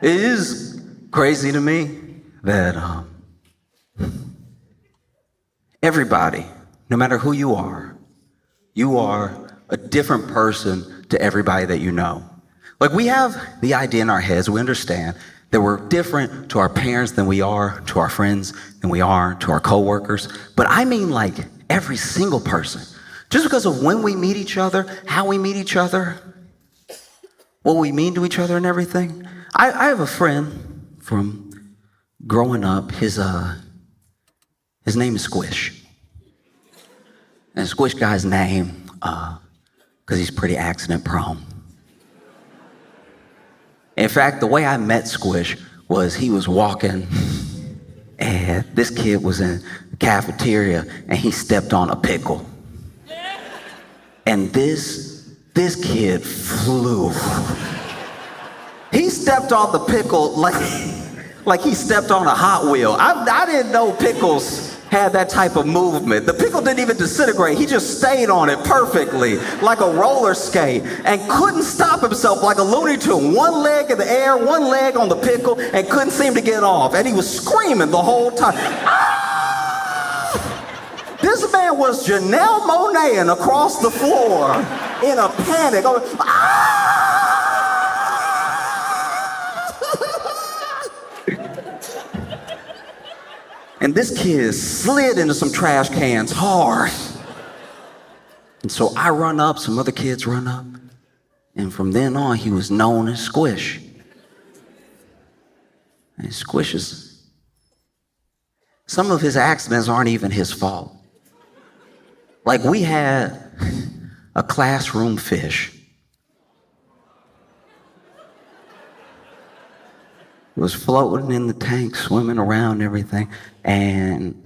It is crazy to me that everybody, no matter who you are a different person to everybody that you know. Like, we have the idea in our heads, we understand that we're different to our parents than we are to our friends, than we are to our coworkers. But I mean, like, every single person. Just because of when we meet each other, how we meet each other, what we mean to each other and everything. I have a friend from growing up. His name is Squish. And Squish got his name because he's pretty accident prone. In fact, the way I met Squish was he was walking and this kid was in the cafeteria and he stepped on a pickle. And this kid flew. He stepped on the pickle like he stepped on a Hot Wheel. I didn't know pickles had that type of movement. The pickle didn't even disintegrate. He just stayed on it perfectly, like a roller skate, and couldn't stop himself like a Looney Tune. One leg in the air, one leg on the pickle, and couldn't seem to get off. And he was screaming the whole time. Ah! This man was Janelle Monáeing across the floor in a panic. Ah! And this kid slid into some trash cans hard. And so I run up, some other kids run up. And from then on, he was known as Squish. And some of his accidents aren't even his fault. Like, we had a classroom fish. It was floating in the tank, swimming around and everything. And,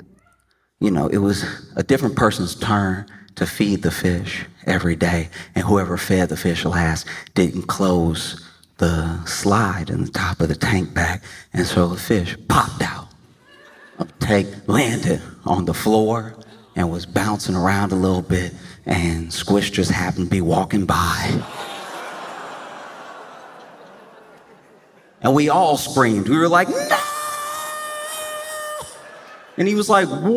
it was a different person's turn to feed the fish every day. And whoever fed the fish last didn't close the slide in the top of the tank back. And so the fish popped out of the tank, landed on the floor, and was bouncing around a little bit. And Squish just happened to be walking by. And we all screamed. We were like, no! And he was like, what?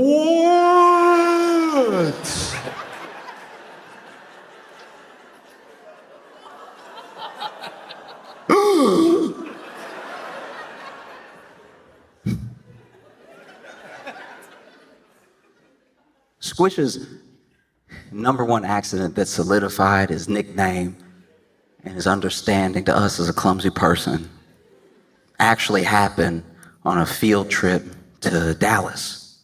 Squish's number one accident that solidified his nickname and his understanding to us as a clumsy person actually happened on a field trip to Dallas.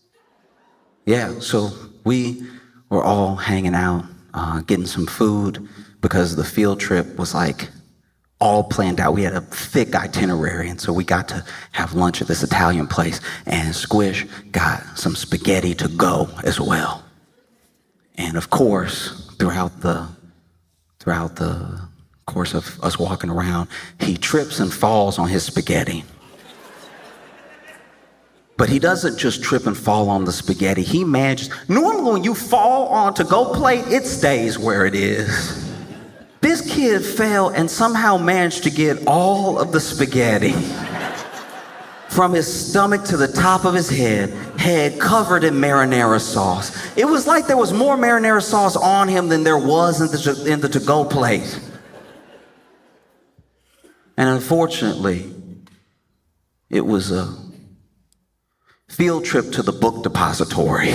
Yeah, so we were all hanging out, getting some food because the field trip was like all planned out. We had a thick itinerary, and so we got to have lunch at this Italian place, and Squish got some spaghetti to go as well. And of course, throughout the course of us walking around, he trips and falls on his spaghetti. But he doesn't just trip and fall on the spaghetti. He manages. Normally when you fall on to-go plate, it stays where it is. This kid fell and somehow managed to get all of the spaghetti from his stomach to the top of his head covered in marinara sauce. It was like there was more marinara sauce on him than there was in the to-go plate. And unfortunately, it was a field trip to the book depository.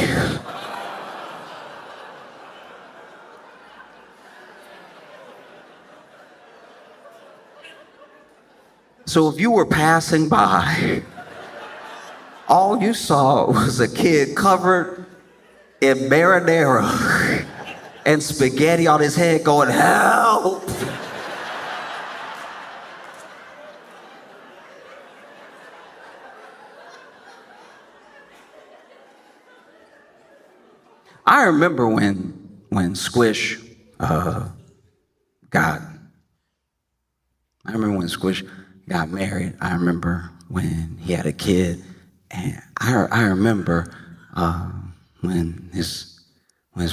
So if you were passing by, all you saw was a kid covered in marinara and spaghetti on his head going, help! I remember when Squish got married. I remember when he had a kid, and I remember when his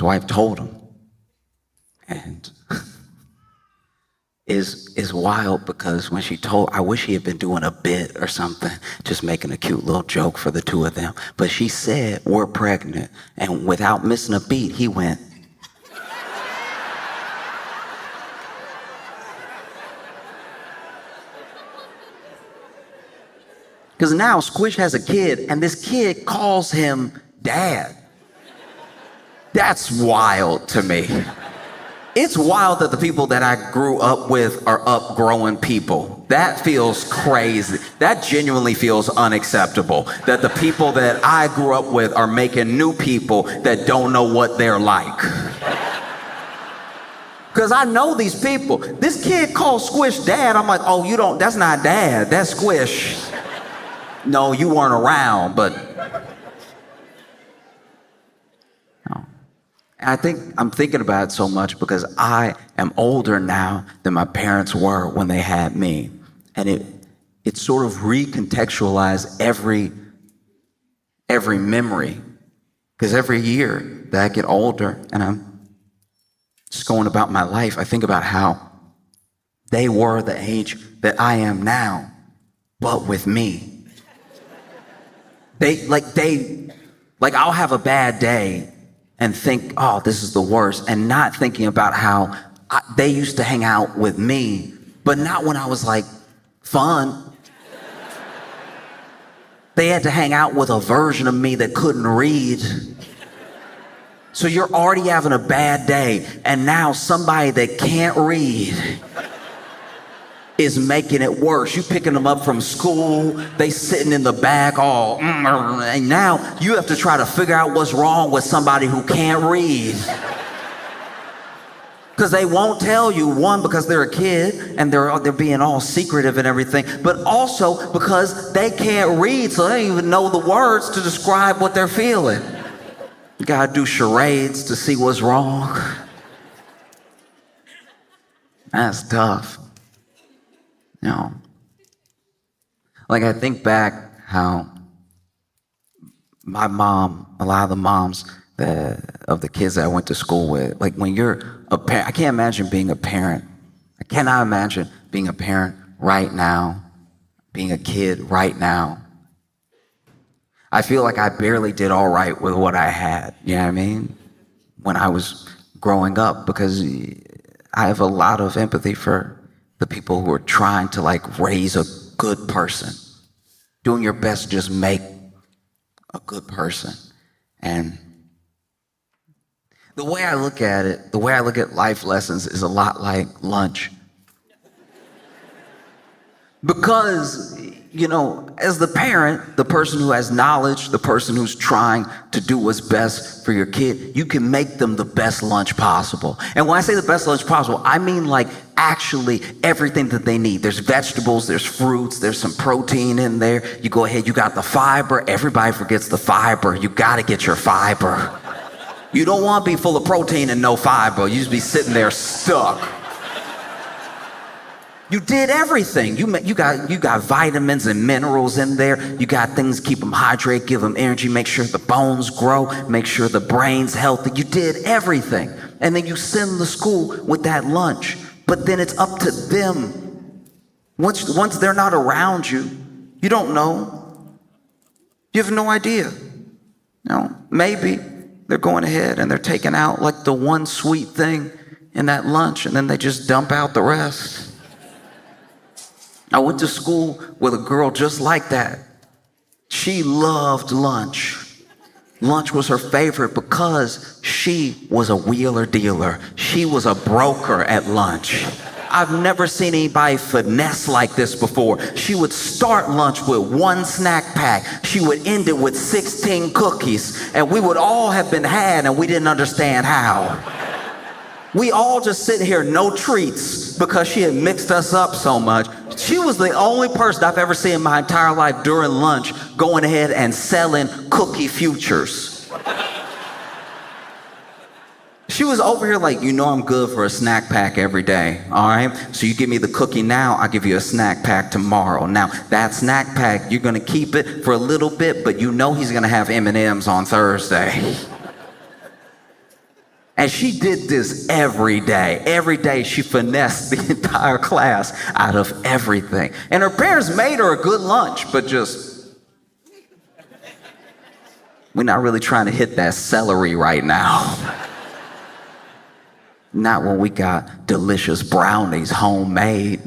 wife told him, and is wild because when she told, I wish he had been doing a bit or something, just making a cute little joke for the two of them. But she said, we're pregnant. And without missing a beat, he went. Because now Squish has a kid, and this kid calls him dad. That's wild to me. It's wild that the people that I grew up with are upgrowing people. That feels crazy. That genuinely feels unacceptable. That the people that I grew up with are making new people that don't know what they're like. Because I know these people. This kid calls Squish dad. I'm like, oh, you don't, that's not dad, that's Squish. No, you weren't around, but. No. And I think I'm thinking about it so much because I am older now than my parents were when they had me. And it sort of recontextualized every memory. Because every year that I get older and I'm just going about my life, I think about how they were the age that I am now, but with me. I'll have a bad day and think, oh, this is the worst, and not thinking about how they used to hang out with me, but not when I was like fun. They had to hang out with a version of me that couldn't read. So you're already having a bad day, and now somebody that can't read is making it worse. You picking them up from school, they sitting in the back all, and now you have to try to figure out what's wrong with somebody who can't read. Because they won't tell you, one, because they're a kid and they're being all secretive and everything, but also because they can't read, so they don't even know the words to describe what they're feeling. You gotta do charades to see what's wrong. That's tough. You know, like I think back how my mom, a lot of the moms of the kids that I went to school with, like when you're a parent, I can't imagine being a parent. I cannot imagine being a parent right now, being a kid right now. I feel like I barely did all right with what I had, you know what I mean? When I was growing up, because I have a lot of empathy for the people who are trying to like raise a good person, doing your best to just make a good person. And the way I look at it, the way I look at life lessons is a lot like lunch. Because, you know, as the parent, the person who has knowledge, the person who's trying to do what's best for your kid, you can make them the best lunch possible. And when I say the best lunch possible, I mean like actually everything that they need. There's vegetables, there's fruits, there's some protein in there. You go ahead, you got the fiber. Everybody forgets the fiber. You got to get your fiber. You don't want to be full of protein and no fiber. You just be sitting there stuck. You did everything. You got vitamins and minerals in there. You got things to keep them hydrated, give them energy, make sure the bones grow, make sure the brain's healthy. You did everything. And then you send them to school with that lunch. But then it's up to them. Once they're not around you, you don't know. You have no idea. No, maybe they're going ahead and they're taking out like the one sweet thing in that lunch, and then they just dump out the rest. I went to school with a girl just like that. She loved lunch. Lunch was her favorite because she was a wheeler dealer. She was a broker at lunch. I've never seen anybody finesse like this before. She would start lunch with one snack pack. She would end it with 16 cookies. And we would all have been had and we didn't understand how. We all just sit here, no treats, because she had mixed us up so much. She was the only person I've ever seen in my entire life during lunch going ahead and selling cookie futures. She was over here like, you know I'm good for a snack pack every day, all right? So you give me the cookie now, I'll give you a snack pack tomorrow. Now, that snack pack, you're gonna keep it for a little bit, but you know he's gonna have M&Ms on Thursday. And she did this every day. Every day she finessed the entire class out of everything. And her parents made her a good lunch, but we're not really trying to hit that celery right now. Not when we got delicious brownies homemade.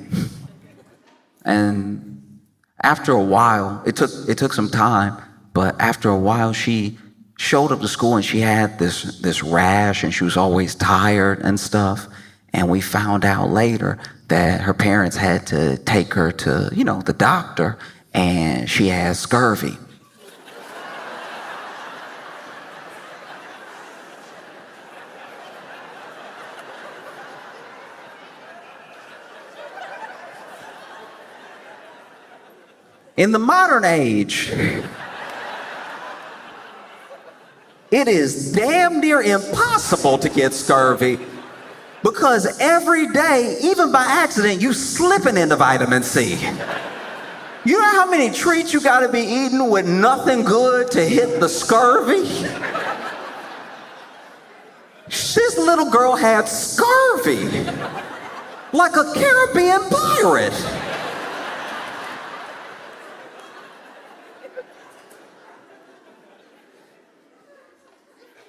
And after a while, it took some time, but after a while she showed up to school and she had this rash and she was always tired and stuff. And we found out later that her parents had to take her to, the doctor, and she had scurvy. In the modern age, it is damn near impossible to get scurvy because every day, even by accident, you slipping into vitamin C. You know how many treats you gotta be eating with nothing good to hit the scurvy? This little girl had scurvy, like a Caribbean pirate.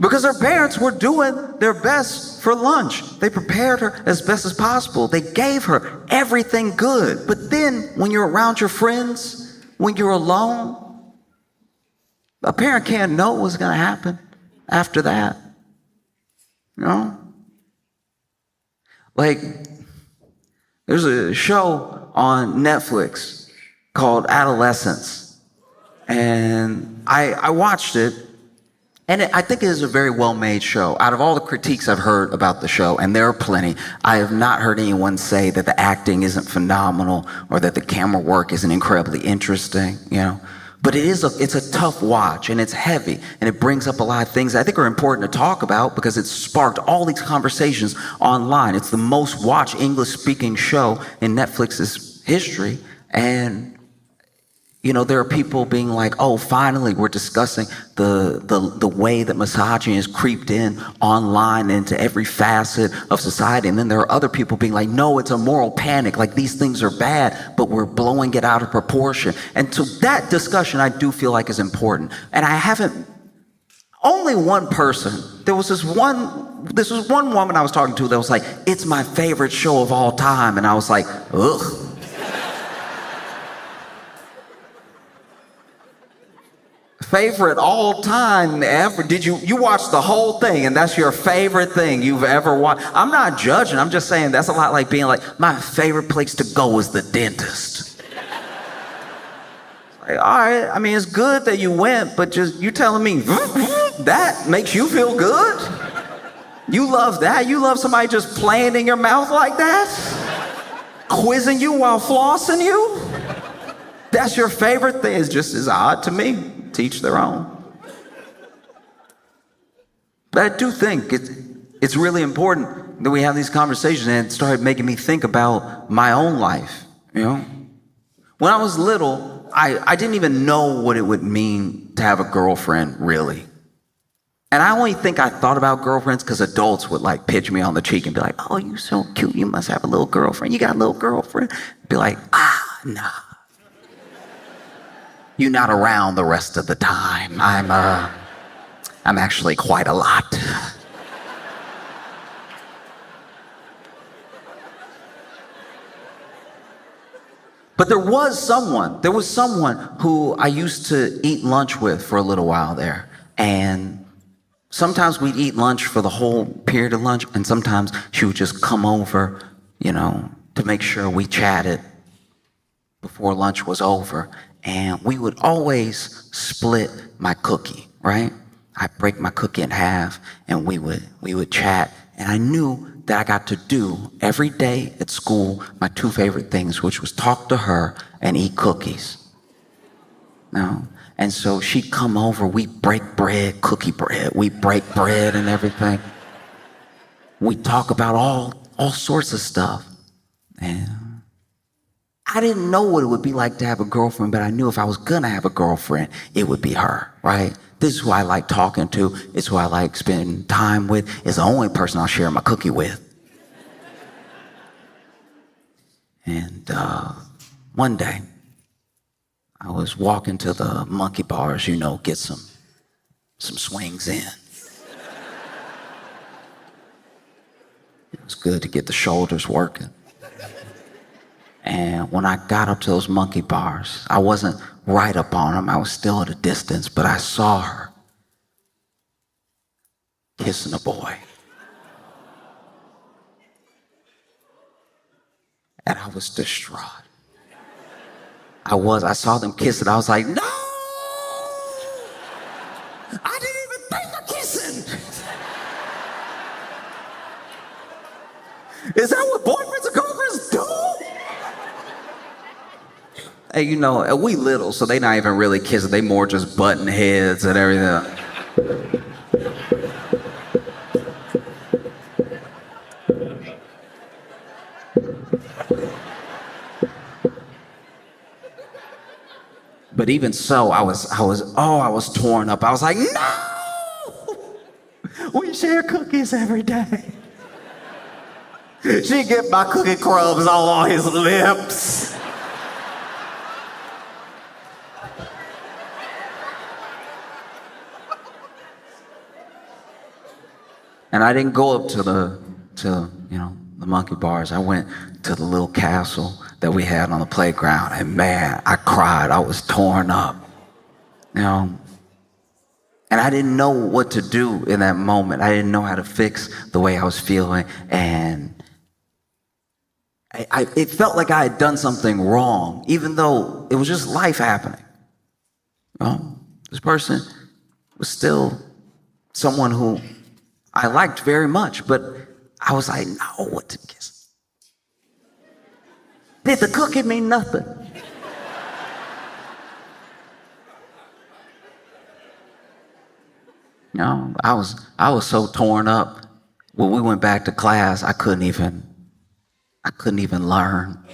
Because her parents were doing their best for lunch. They prepared her as best as possible. They gave her everything good. But then when you're around your friends, when you're alone, a parent can't know what's going to happen after that. Like, there's a show on Netflix called Adolescence. And I watched it. And I think it is a very well-made show. Out of all the critiques I've heard about the show, and there are plenty, I have not heard anyone say that the acting isn't phenomenal or that the camera work isn't incredibly interesting, But it's a tough watch, and it's heavy, and it brings up a lot of things I think are important to talk about because it's sparked all these conversations online. It's the most watched English-speaking show in Netflix's history, and there are people being like, oh, finally we're discussing the way that misogyny has creeped in online into every facet of society. And then there are other people being like, no, it's a moral panic. Like, these things are bad, but we're blowing it out of proportion. And so that discussion I do feel like is important. And only one person, this was one woman I was talking to that was like, it's my favorite show of all time. And I was like, ugh. Favorite all time ever? Did you watch the whole thing and that's your favorite thing you've ever watched? I'm not judging. I'm just saying that's a lot like being like, my favorite place to go is the dentist. Like, all right, I mean, it's good that you went, but just you telling me that makes you feel good? You love that? You love somebody just playing in your mouth like that? Quizzing you while flossing you? That's your favorite thing? It's just as odd to me. Teach their own. But I do think it's really important that we have these conversations, and it started making me think about my own life. When I was little, I didn't even know what it would mean to have a girlfriend, really. And I only think I thought about girlfriends because adults would like pitch me on the cheek and be like, oh, you so cute, you must have a little girlfriend. You got a little girlfriend? Be like, nah. You're not around the rest of the time. I'm actually quite a lot. But there was someone who I used to eat lunch with for a little while there. And sometimes we'd eat lunch for the whole period of lunch, and sometimes she would just come over, to make sure we chatted before lunch was over. And we would always split my cookie, right? I'd break my cookie in half and we would chat. And I knew that I got to do every day at school my two favorite things, which was talk to her and eat cookies. And so she'd come over, we'd break bread, cookie bread, we'd break bread and everything. We'd talk about all sorts of stuff. And I didn't know what it would be like to have a girlfriend, but I knew if I was gonna have a girlfriend, it would be her, right? This is who I like talking to. It's who I like spending time with. It's the only person I'll share my cookie with. And one day, I was walking to the monkey bars, get some swings in. It was good to get the shoulders working. And when I got up to those monkey bars, I wasn't right up on them. I was still at a distance, but I saw her kissing a boy. And I was distraught. I saw them kiss it. I was like, no! I didn't even think of kissing! Is that what boyfriends and girlfriends do? Hey, we little, so they not even really kissing. They more just butting heads and everything. But even so, I was torn up. I was like, no! We share cookies every day. She get my cookie crumbs all on his lips. And I didn't go up to the monkey bars. I went to the little castle that we had on the playground, and man, I cried. I was torn up, and I didn't know what to do in that moment. I didn't know how to fix the way I was feeling, and it felt like I had done something wrong, even though it was just life happening. This person was still someone who I liked very much, but I was like, no, what to kiss? Did the cookie mean nothing? I was so torn up. When we went back to class, I couldn't even learn.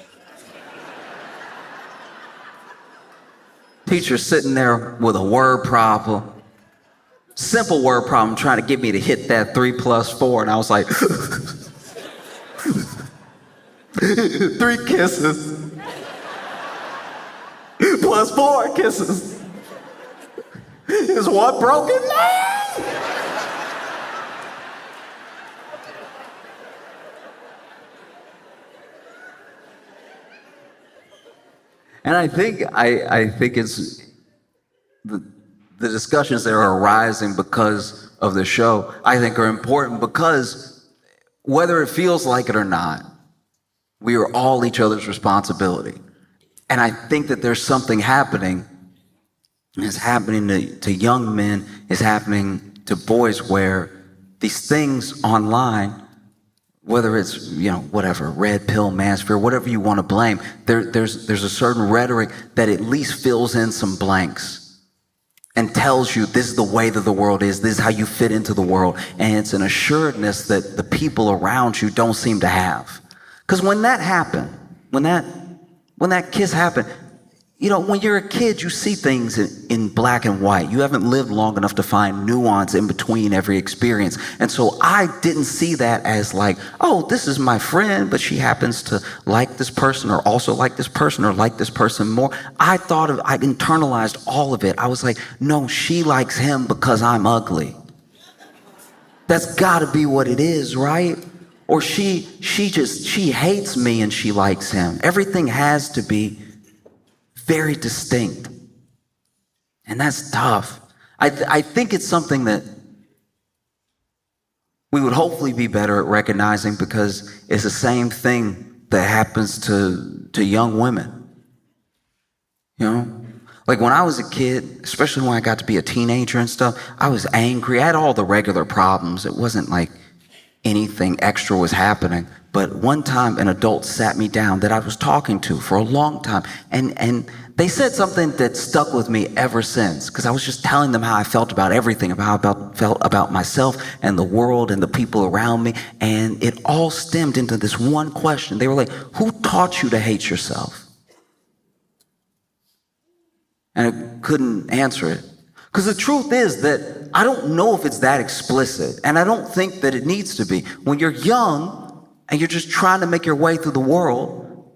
Teacher sitting there with a word problem. Simple word problem, trying to get me to hit that 3 + 4, and I was like, 3 kisses plus 4 kisses is one broken man. And I think it's the discussions that are arising because of the show, I think are important because whether it feels like it or not, we are all each other's responsibility. And I think that there's something happening. It's happening to young men, it's happening to boys where these things online, whether it's, whatever, red pill, manosphere, whatever you want to blame, there's a certain rhetoric that at least fills in some blanks and tells you this is the way that the world is, this is how you fit into the world. And it's an assuredness that the people around you don't seem to have. Because when that happened, when that kiss happened, when you're a kid, you see things in black and white. You haven't lived long enough to find nuance in between every experience. And so I didn't see that as like, oh, this is my friend, but she happens to like this person or also like this person or like this person more. I internalized all of it. I was like, no, she likes him because I'm ugly. That's gotta be what it is, right? Or she hates me and she likes him. Everything has to be very distinct. And that's tough. I think it's something that we would hopefully be better at recognizing because it's the same thing that happens to young women. Like when I was a kid, especially when I got to be a teenager and stuff, I was angry. I had all the regular problems. It wasn't like anything extra was happening. But one time an adult sat me down that I was talking to for a long time, and they said something that stuck with me ever since, because I was just telling them how I felt about everything, how I felt about myself and the world and the people around me, and it all stemmed into this one question. They were like, who taught you to hate yourself? And I couldn't answer it. Because the truth is that I don't know if it's that explicit, and I don't think that it needs to be. When you're young and you're just trying to make your way through the world,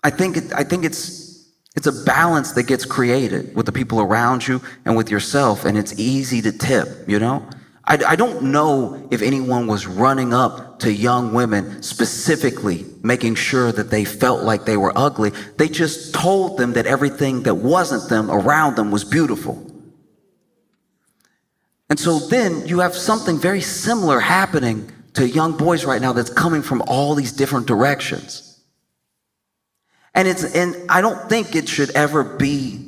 I think it's a balance that gets created with the people around you and with yourself, and it's easy to tip, you know? I don't know if anyone was running up to young women specifically making sure that they felt like they were ugly. They just told them that everything that wasn't them around them was beautiful. And so then you have something very similar happening to young boys right now that's coming from all these different directions. And I don't think it should ever be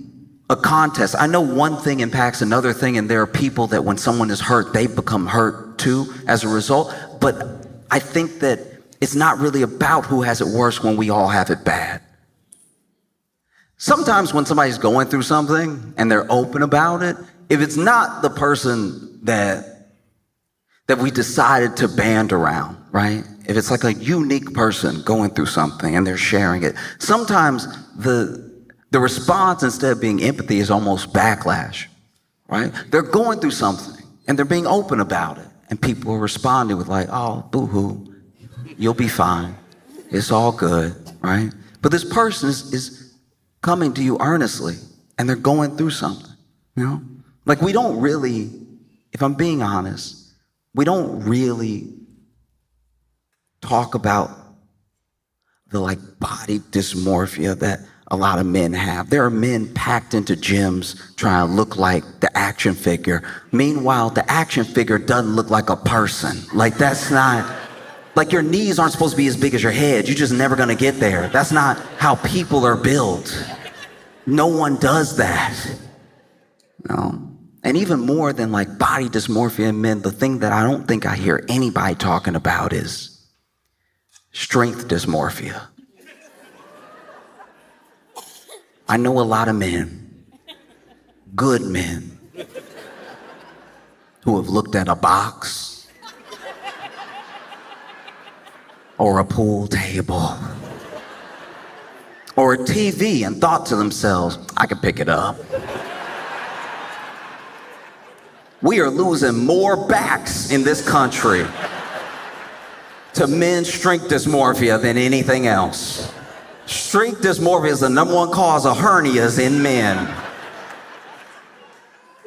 a contest. I know one thing impacts another thing, and there are people that when someone is hurt, they become hurt too as a result. But I think that it's not really about who has it worse when we all have it bad. Sometimes when somebody's going through something and they're open about it, if it's not the person that we decided to band around, right? If it's like a unique person going through something and they're sharing it, sometimes the response, instead of being empathy, is almost backlash, right? They're going through something and they're being open about it, and people are responding with like, oh, boo-hoo, you'll be fine. It's all good, right? But this person is coming to you earnestly, and they're going through something, you know? Like, we don't really, if I'm being honest, we don't really talk about the like body dysmorphia that a lot of men have. There are men packed into gyms trying to look like the action figure. Meanwhile, the action figure doesn't look like a person. Like, that's not, like, your knees aren't supposed to be as big as your head. You're just never gonna get there. That's not how people are built. No one does that. No. And even more than like body dysmorphia in men, the thing that I don't think I hear anybody talking about is strength dysmorphia. I know a lot of men, good men, who have looked at a box or a pool table or a TV and thought to themselves, I could pick it up. We are losing more backs in this country to men's strength dysmorphia than anything else. Strength dysmorphia is the number one cause of hernias in men.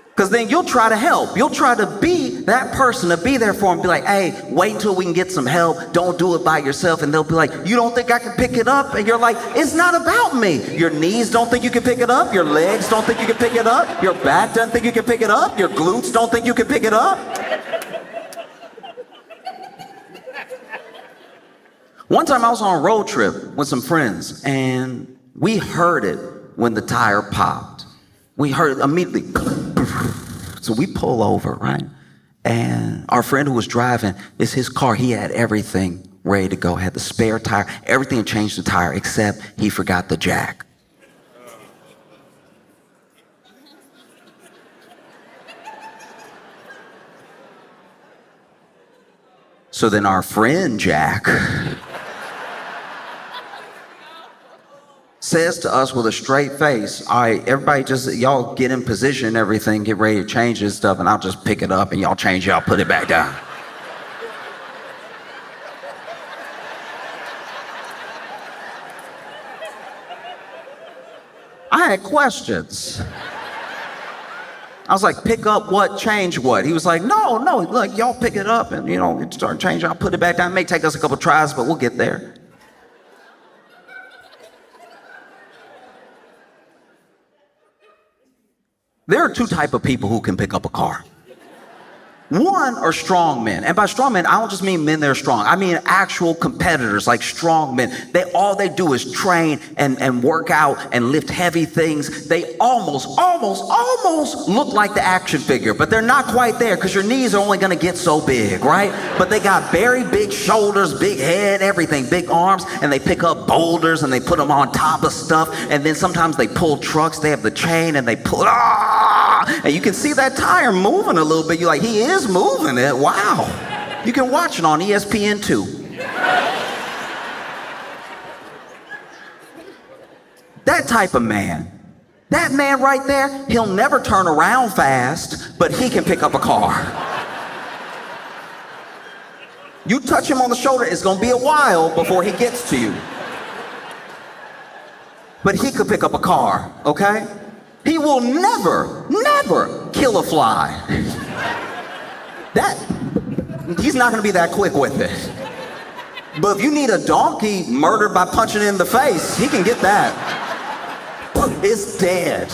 Because then you'll try to help. You'll try to be that person, to be there for them. Be like, hey, wait until we can get some help. Don't do it by yourself. And they'll be like, you don't think I can pick it up? And you're like, it's not about me. Your knees don't think you can pick it up. Your legs don't think you can pick it up. Your back doesn't think you can pick it up. Your glutes don't think you can pick it up. One time I was on a road trip with some friends, and we heard it when the tire popped. We heard it immediately. So we pull over, right? And our friend who was driving, it's his car. He had everything ready to go. Had the spare tire, everything had changed the tire, except he forgot the jack. So then our friend Jack says to us with a straight face, all right, everybody just, y'all get in position and everything, get ready to change this stuff, and I'll just pick it up and y'all change it, I'll put it back down. I had questions. I was like, pick up what, change what? He was like, no, look, y'all pick it up and, start changing, I'll put it back down. It may take us a couple tries, but we'll get there. There are two types of people who can pick up a car. One are strong men. And by strong men, I don't just mean men that are strong. I mean actual competitors, like strong men. All they do is train and work out and lift heavy things. They almost look like the action figure, but they're not quite there because your knees are only going to get so big, right? But they got very big shoulders, big head, everything, big arms, and they pick up boulders and they put them on top of stuff. And then sometimes they pull trucks. They have the chain and they pull, and you can see that tire moving a little bit. You're like, he is moving it. Wow. You can watch it on ESPN2. That type of man, That man right there, he'll never turn around fast, but he can pick up a car. You touch him on the shoulder, it's gonna be a while before he gets to you. But he could pick up a car, okay? He will never kill a fly. He's not gonna be that quick with it. But if you need a donkey murdered by punching it in the face, he can get that. It's dead.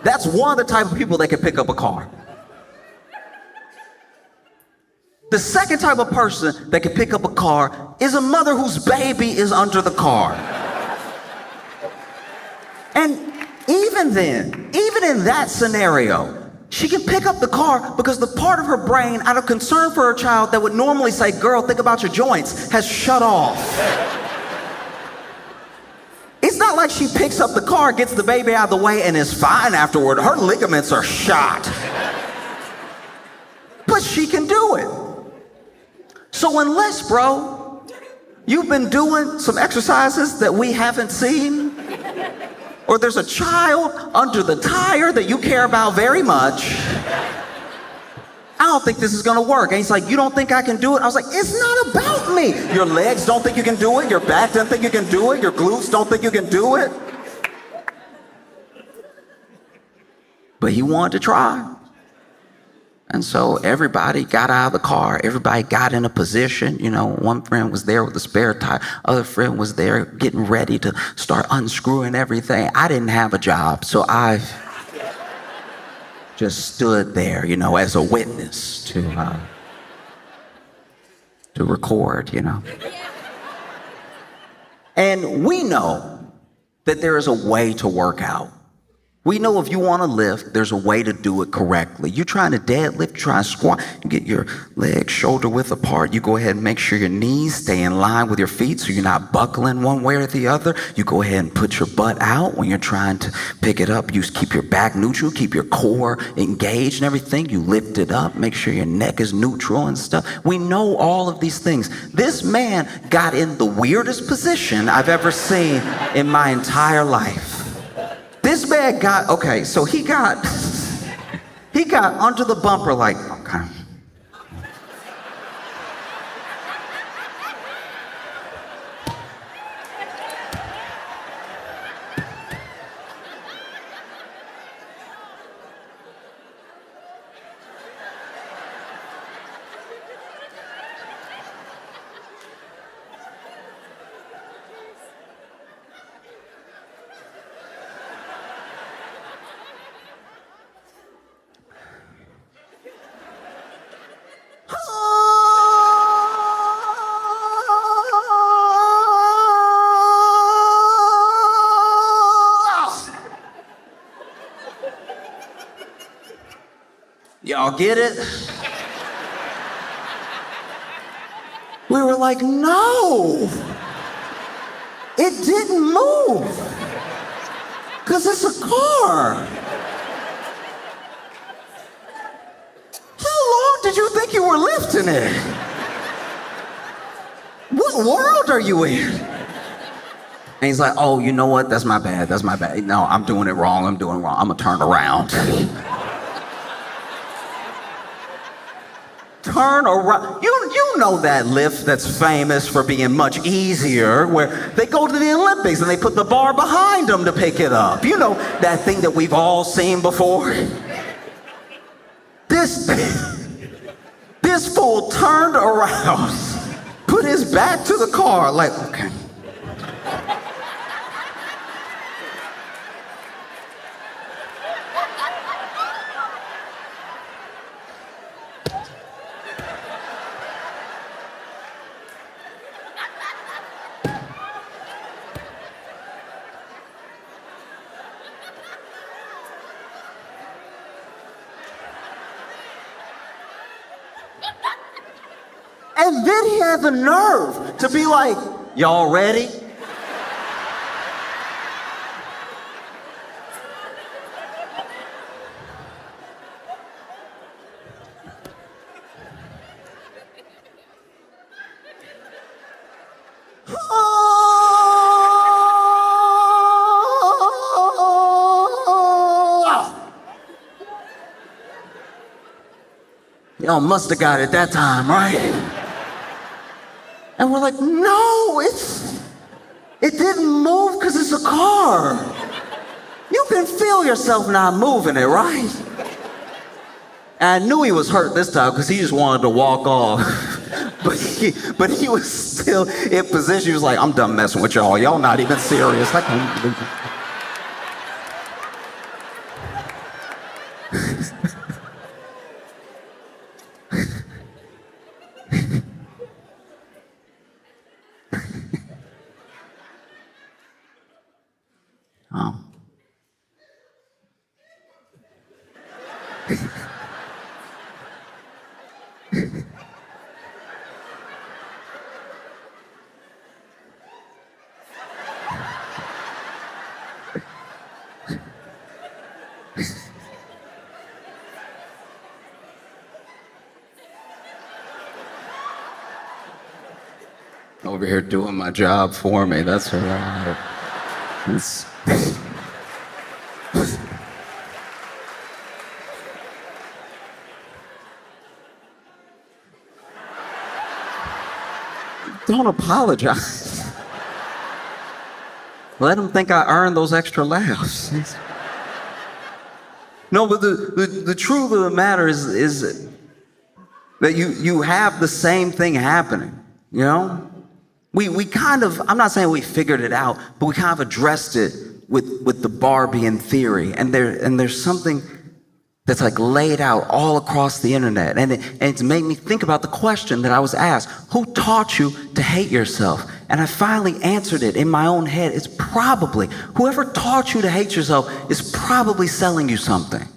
That's one of the type of people that can pick up a car. The second type of person that can pick up a car is a mother whose baby is under the car. And even then, even in that scenario, she can pick up the car because the part of her brain, out of concern for her child, that would normally say, girl, think about your joints, has shut off. It's not like she picks up the car, gets the baby out of the way, and is fine afterward. Her ligaments are shot. But she can do it. So unless, bro, you've been doing some exercises that we haven't seen, or there's a child under the tire that you care about very much, I don't think this is gonna work. And he's like, you don't think I can do it? I was like, it's not about me. Your legs don't think you can do it. Your back doesn't think you can do it. Your glutes don't think you can do it. But he wanted to try. And so everybody got out of the car. Everybody got in a position. You know, one friend was there with the spare tire. Other friend was there getting ready to start unscrewing everything. I didn't have a job, so I just stood there, you know, as a witness to record, you know. And we know that there is a way to work out. We know if you want to lift, there's a way to do it correctly. You're trying to deadlift, try to squat, you get your legs shoulder width apart. You go ahead and make sure your knees stay in line with your feet so you're not buckling one way or the other. You go ahead and put your butt out when you're trying to pick it up. You keep your back neutral, keep your core engaged and everything. You lift it up, make sure your neck is neutral and stuff. We know all of these things. This man got in the weirdest position I've ever seen in my entire life. This man got, okay, so he got under the bumper like, okay. Y'all get it? We were like, no, it didn't move, because it's a car. How long did you think you were lifting it? What world are you in? And he's like, oh, you know what? That's my bad. That's my bad. No, I'm doing it wrong. I'm doing it wrong. I'm going to turn around. Turn around. You know that lift that's famous for being much easier, where they go to the Olympics and they put the bar behind them to pick it up. You know, that thing that we've all seen before. This fool turned around, put his back to the car, like, okay. And then he had the nerve to be like, y'all ready? Oh. oh, must have got it that time, right? And we're like, no, it didn't move because it's a car. You can feel yourself not moving it, right? And I knew he was hurt this time because he just wanted to walk off. but he was still in position. He was like, I'm done messing with y'all. Y'all not even serious. I can't believe it. Oh. Over here doing my job for me. That's all right. It's... Don't apologize. Let them think I earned those extra laughs. No, but the truth of the matter is that you have the same thing happening, you know? We kind of, I'm not saying we figured it out, but we kind of addressed it with the Barbie in theory. And there's something that's like laid out all across the internet. And it's made me think about the question that I was asked: who taught you to hate yourself? And I finally answered it in my own head. It's probably, whoever taught you to hate yourself is probably selling you something.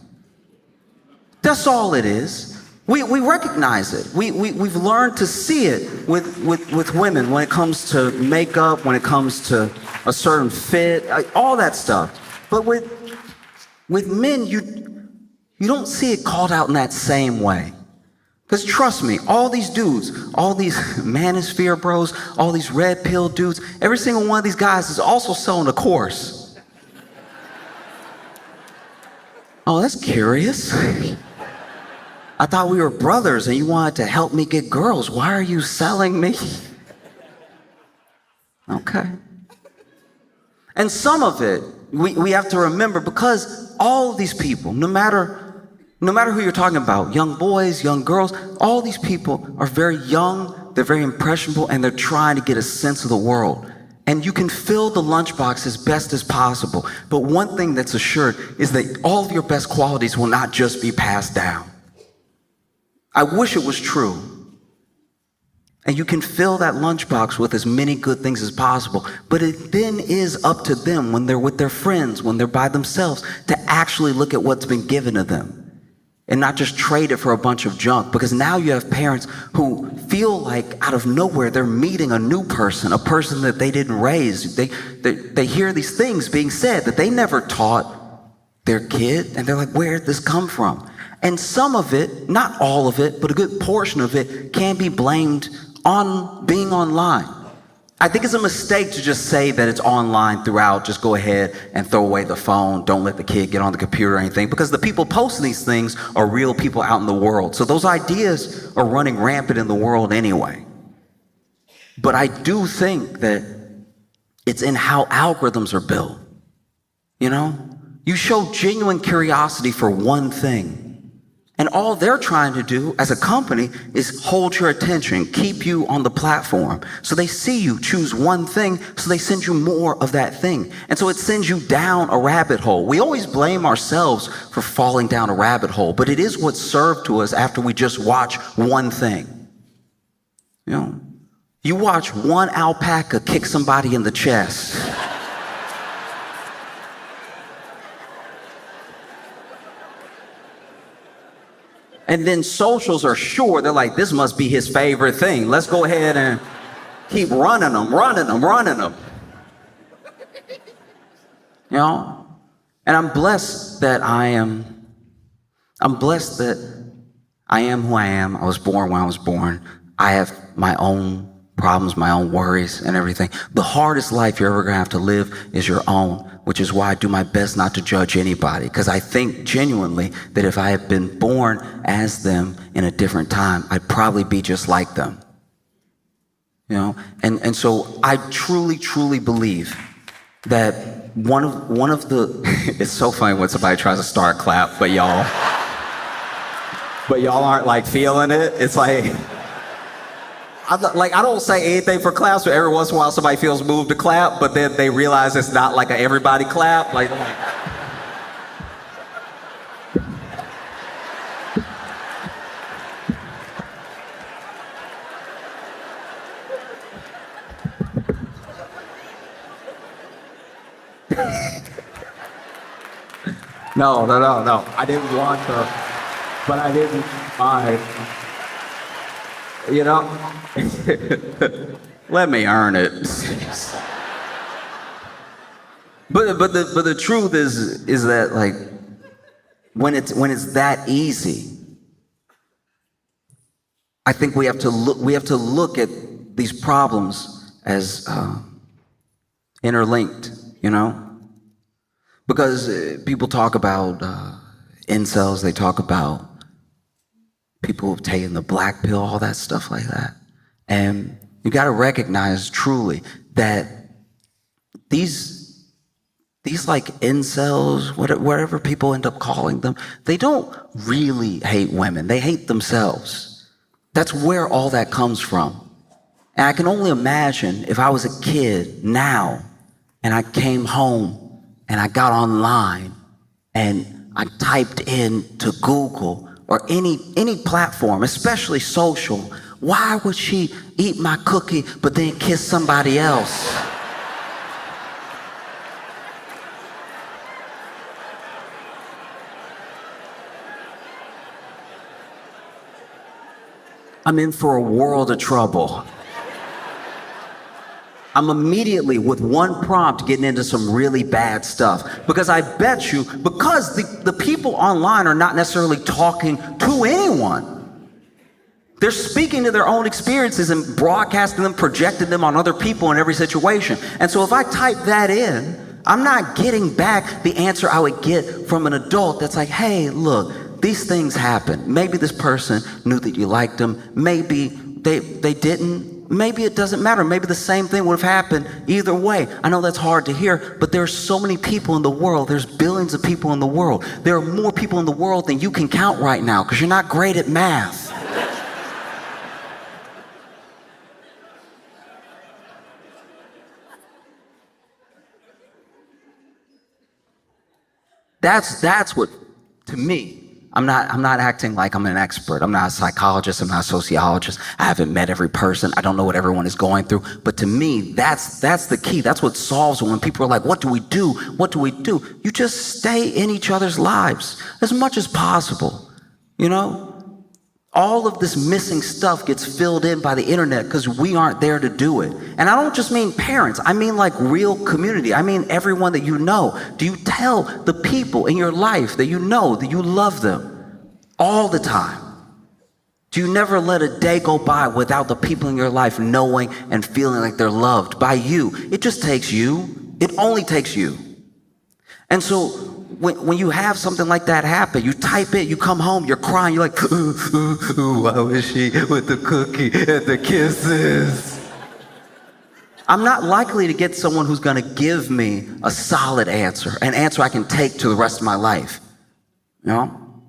That's all it is. We recognize it. We've learned to see it with women when it comes to makeup, when it comes to a certain fit, all that stuff. But with men, you don't see it called out in that same way. Because trust me, all these dudes, all these manosphere bros, all these red pill dudes, every single one of these guys is also selling a course. Oh, that's curious. I thought we were brothers and you wanted to help me get girls. Why are you selling me? Okay. And some of it, we have to remember, because all of these people, no matter who you're talking about, young boys, young girls, all these people are very young, they're very impressionable, and they're trying to get a sense of the world. And you can fill the lunchbox as best as possible. But one thing that's assured is that all of your best qualities will not just be passed down. I wish it was true. And you can fill that lunchbox with as many good things as possible. But it then is up to them, when they're with their friends, when they're by themselves, to actually look at what's been given to them and not just trade it for a bunch of junk. Because now you have parents who feel like out of nowhere they're meeting a new person, a person that they didn't raise. They hear these things being said that they never taught their kid, and they're like, where did this come from? And some of it, not all of it, but a good portion of it can be blamed on being online. I think it's a mistake to just say that it's online throughout. Just go ahead and throw away the phone. Don't let the kid get on the computer or anything, because the people posting these things are real people out in the world. So those ideas are running rampant in the world anyway. But I do think that it's in how algorithms are built. You know, you show genuine curiosity for one thing, and all they're trying to do as a company is hold your attention, keep you on the platform. So they see you choose one thing, so they send you more of that thing. And so it sends you down a rabbit hole. We always blame ourselves for falling down a rabbit hole, but it is what's served to us after we just watch one thing. You know, you watch one alpaca kick somebody in the chest. And then socials are sure, they're like, this must be his favorite thing. Let's go ahead and keep running them. You know? And I'm blessed that I am who I am. I was born when I was born. I have my own problems, my own worries and everything. The hardest life you're ever gonna have to live is your own, which is why I do my best not to judge anybody, because I think genuinely that if I had been born as them in a different time, I'd probably be just like them. You know, and so I truly, truly believe that one of the it's so funny when somebody tries to start a clap, but y'all aren't like feeling it. It's like I don't say anything for claps, but every once in a while somebody feels moved to clap, but then they realize it's not like a everybody clap. Like No. I didn't want to, but I didn't mind. You know? Let me earn it. But the truth is that like when it's that easy, I think we have to look at these problems as interlinked, you know? Because people talk about incels, they talk about people who've taken the black pill, all that stuff like that. And you gotta recognize truly that these like incels, whatever people end up calling them, they don't really hate women, they hate themselves. That's where all that comes from. And I can only imagine if I was a kid now and I came home and I got online and I typed into Google or any platform, especially social, why would she eat my cookie but then kiss somebody else? I'm in for a world of trouble. I'm immediately, with one prompt, getting into some really bad stuff. Because I bet you, because the people online are not necessarily talking to anyone. They're speaking to their own experiences and broadcasting them, projecting them on other people in every situation. And so if I type that in, I'm not getting back the answer I would get from an adult that's like, hey, look, these things happen. Maybe this person knew that you liked them. Maybe they didn't. Maybe it doesn't matter. Maybe the same thing would have happened either way. I know that's hard to hear, but there are so many people in the world. There's billions of people in the world. There are more people in the world than you can count right now because you're not great at math. That's what, to me, I'm not acting like I'm an expert. I'm not a psychologist. I'm not a sociologist. I haven't met every person. I don't know what everyone is going through. But to me, that's the key. That's what solves it when people are like, what do we do? What do we do? You just stay in each other's lives as much as possible. You know? All of this missing stuff gets filled in by the internet because we aren't there to do it. And I don't just mean parents. I mean like real community. I mean everyone that you know. Do you tell the people in your life that you know that you love them all the time? Do you never let a day go by without the people in your life knowing and feeling like they're loved by you? It just takes you. It only takes you. And so when you have something like that happen, you type it, you come home, you're crying, you're like, ooh, why was she with the cookie and the kisses? I'm not likely to get someone who's gonna give me a solid answer, an answer I can take to the rest of my life. You know?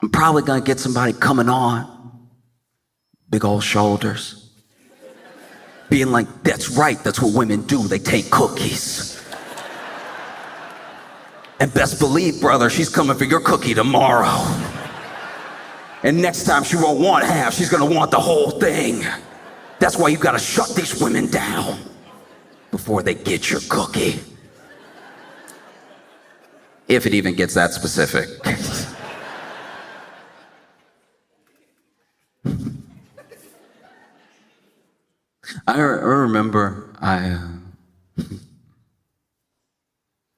I'm probably gonna get somebody coming on, big old shoulders, being like, that's right, that's what women do, they take cookies. And best believe, brother, she's coming for your cookie tomorrow. And next time she won't want half, she's gonna want the whole thing. That's why you gotta shut these women down before they get your cookie. If it even gets that specific. I remember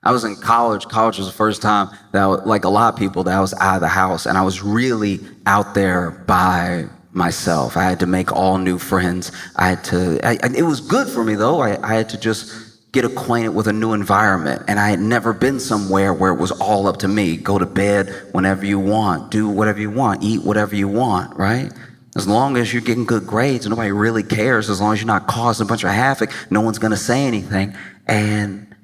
I was in college. College was the first time that, like a lot of people, that I was out of the house, and I was really out there by myself. I had to make all new friends. It was good for me though. I had to just get acquainted with a new environment. And I had never been somewhere where it was all up to me. Go to bed whenever you want, do whatever you want, eat whatever you want, right? As long as you're getting good grades, nobody really cares. As long as you're not causing a bunch of havoc, no one's gonna say anything. And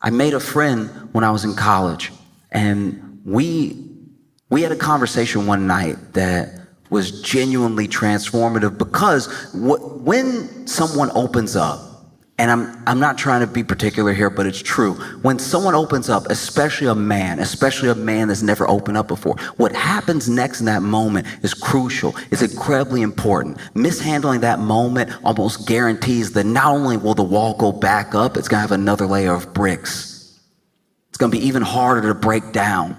I made a friend when I was in college, and we had a conversation one night that was genuinely transformative, because when someone opens up, and I'm not trying to be particular here, but it's true. When someone opens up, especially a man that's never opened up before, what happens next in that moment is crucial. It's incredibly important. Mishandling that moment almost guarantees that not only will the wall go back up, it's gonna have another layer of bricks. It's gonna be even harder to break down.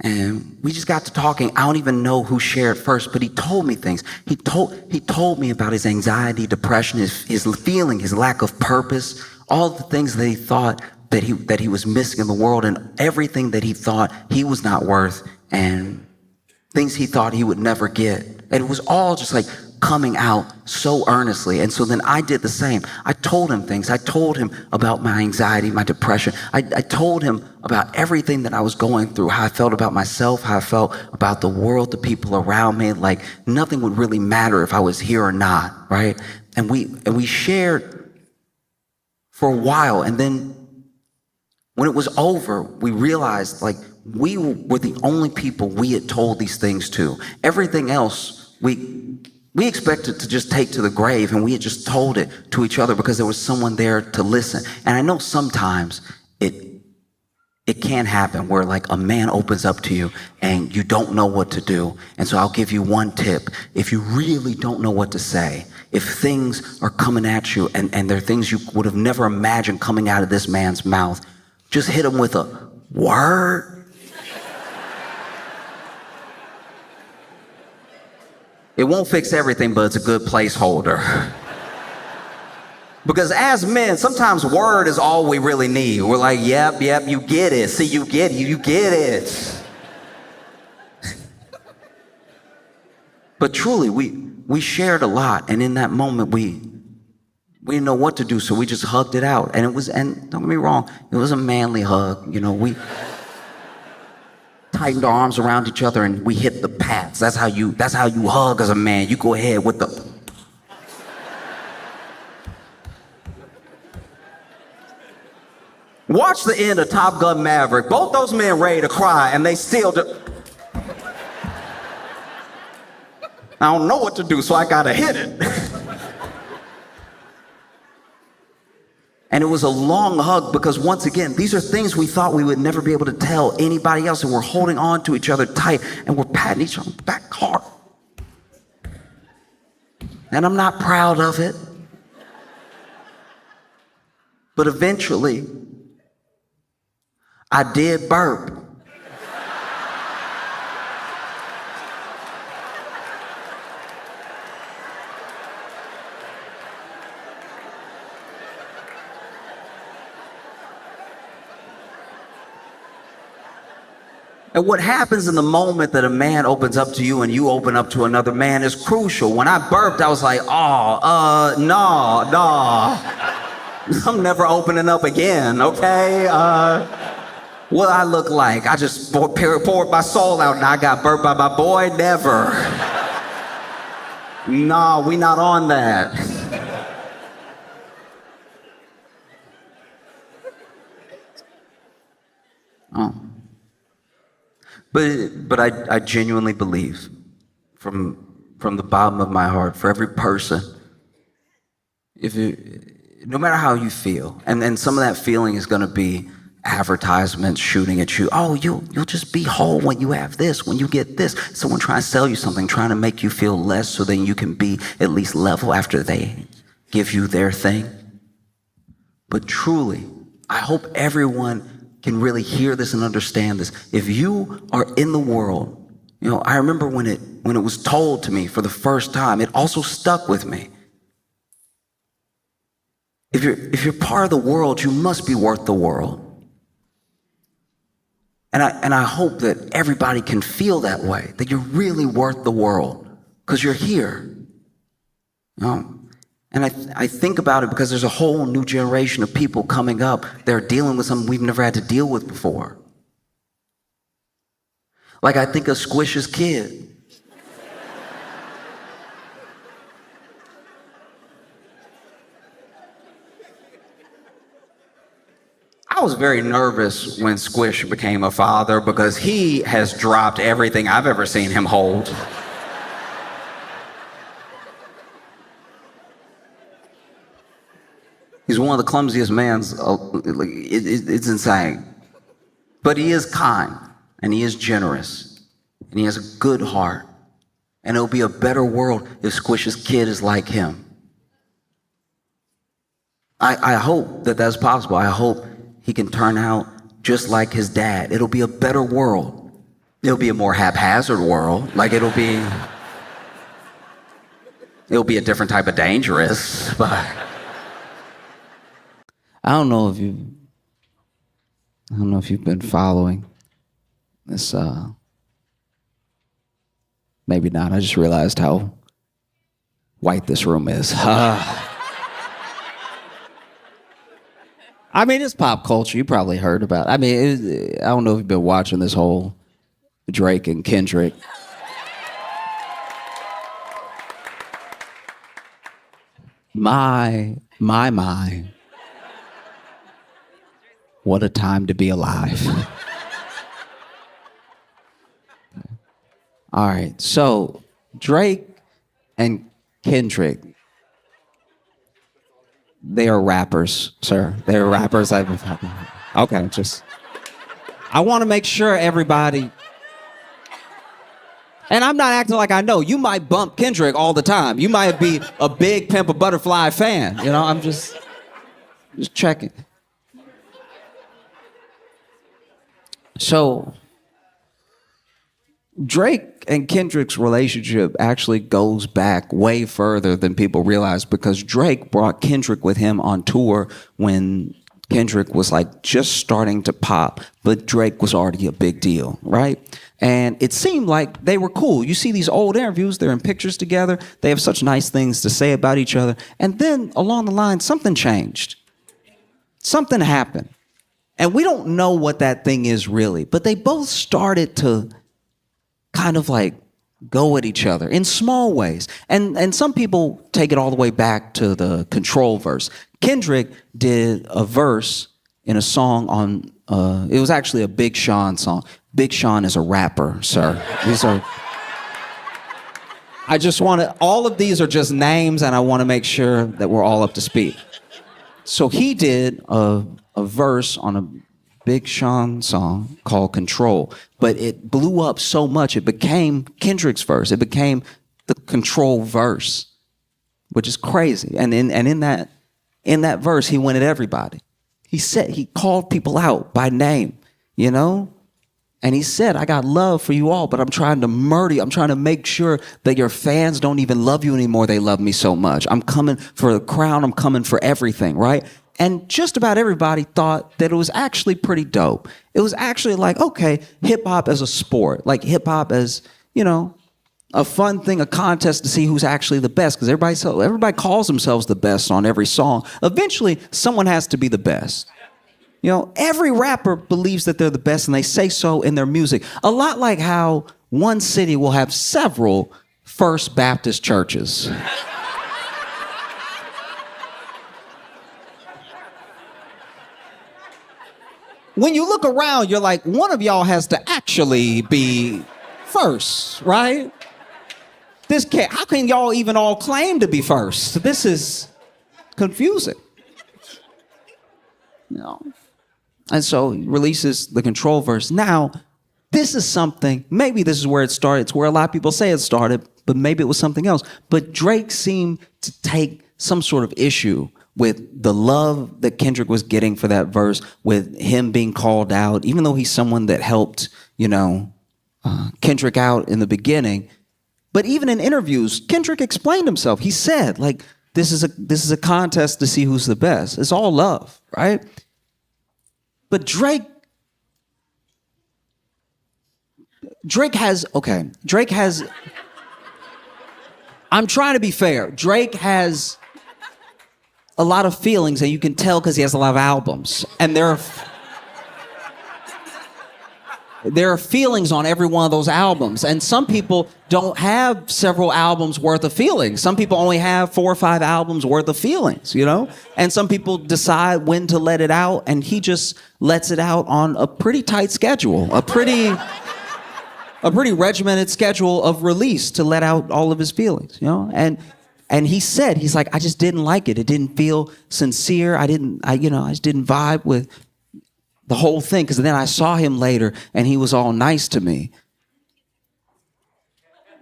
And we just got to talking. I don't even know who shared first, but he told me things. He told me about his anxiety, depression, his feeling, his lack of purpose, all the things that he thought that he was missing in the world, and everything that he thought he was not worth, and things he thought he would never get. And it was all just like coming out so earnestly. And so then I did the same. I told him things. I told him about my anxiety, my depression. I told him about everything that I was going through, how I felt about myself, how I felt about the world, the people around me. Like nothing would really matter if I was here or not, right? And we shared for a while. And then when it was over, we realized like we were the only people we had told these things to. Everything else, we expected to just take to the grave, and we had just told it to each other because there was someone there to listen. And I know sometimes it can happen where like a man opens up to you and you don't know what to do. And so I'll give you one tip. If you really don't know what to say, if things are coming at you and they're things you would have never imagined coming out of this man's mouth, just hit him with a word. It won't fix everything, but it's a good placeholder. Because as men, sometimes word is all we really need. We're like, yep, you get it. See, you get it. But truly, we shared a lot, and in that moment, we didn't know what to do, so we just hugged it out. And don't get me wrong, it was a manly hug. You know, we tightened our arms around each other and we hit the pats. That's how you hug as a man. You go ahead with the. Watch the end of Top Gun Maverick. Both those men ready to cry, and they still do. I don't know what to do, so I gotta hit it. And it was a long hug because, once again, these are things we thought we would never be able to tell anybody else, and we're holding on to each other tight, and we're patting each other back hard. And I'm not proud of it. But eventually, I did burp. And what happens in the moment that a man opens up to you and you open up to another man is crucial. When I burped, I was like, no. I'm never opening up again, okay? What I look like? I just poured my soul out and I got burped by my boy? Never. No, we not on that. Oh. But I genuinely believe from the bottom of my heart, for every person, no matter how you feel, and some of that feeling is gonna be advertisements shooting at you. Oh, you'll just be whole when you have this, when you get this. Someone trying to sell you something, trying to make you feel less so then you can be at least level after they give you their thing. But truly, I hope everyone can really hear this and understand this. If you are in the world, you know, I remember when it was told to me for the first time, it also stuck with me. If you're part of the world, you must be worth the world. And I hope that everybody can feel that way, that you're really worth the world because you're here. You know? And I think about it because there's a whole new generation of people coming up that are dealing with something we've never had to deal with before. Like I think of Squish's kid. I was very nervous when Squish became a father because he has dropped everything I've ever seen him hold. He's one of the clumsiest mans. It's insane. But he is kind, and he is generous, and he has a good heart. And it'll be a better world if Squish's kid is like him. I hope that that's possible. I hope he can turn out just like his dad. It'll be a better world. It'll be a more haphazard world. Like it'll be a different type of dangerous, but I don't know if you've been following this, maybe not. I just realized how white this room is. I mean, it's pop culture. You probably heard about it. I mean, I don't know if you've been watching this whole Drake and Kendrick. My. What a time to be alive. All right, so Drake and Kendrick, they are rappers, sir. They're rappers. Okay, I want to make sure everybody, and I'm not acting like I know. You might bump Kendrick all the time. You might be a big Pimp a Butterfly fan. You know, I'm just checking. So, Drake and Kendrick's relationship actually goes back way further than people realize because Drake brought Kendrick with him on tour when Kendrick was like just starting to pop, but Drake was already a big deal, right? And it seemed like they were cool. You see these old interviews, they're in pictures together, they have such nice things to say about each other. And then along the line, something changed. Something happened. And we don't know what that thing is really, but they both started to kind of like go at each other in small ways. And some people take it all the way back to the Control verse. Kendrick did a verse in a song on, it was actually a Big Sean song. Big Sean is a rapper, sir. All of these are just names and I want to make sure that we're all up to speed. So he did a verse on a Big Sean song called Control, but it blew up so much it became Kendrick's verse. It became the Control verse, which is crazy. And in that verse, he went at everybody. He called people out by name, you know? And he said, I got love for you all, but I'm trying to murder you. I'm trying to make sure that your fans don't even love you anymore. They love me so much. I'm coming for the crown. I'm coming for everything, right? And just about everybody thought that it was actually pretty dope. It was actually like, okay, hip hop as a sport, like hip hop as, you know, a fun thing, a contest to see who's actually the best, because everybody calls themselves the best on every song. Eventually, someone has to be the best. You know, every rapper believes that they're the best, and they say so in their music. A lot like how one city will have several First Baptist churches. When you look around, you're like, one of y'all has to actually be first, right? How can y'all even all claim to be first? This is confusing. You know? And so he releases the Control verse. Now, this is something, maybe this is where it started. It's where a lot of people say it started, but maybe it was something else. But Drake seemed to take some sort of issue with the love that Kendrick was getting for that verse, with him being called out, even though he's someone that helped, you know, Kendrick out in the beginning. But even in interviews, Kendrick explained himself. He said, like, this is a contest to see who's the best. It's all love, right? But Drake Drake has, I'm trying to be fair. Drake has a lot of feelings, and you can tell because he has a lot of albums. And there are feelings on every one of those albums. And some people don't have several albums worth of feelings. Some people only have 4 or 5 albums worth of feelings, you know? And some people decide when to let it out, and he just lets it out on a pretty tight schedule, a pretty regimented schedule of release to let out all of his feelings, you know? And he said, he's like, I just didn't like it. It didn't feel sincere. I just didn't vibe with the whole thing, because then I saw him later and he was all nice to me.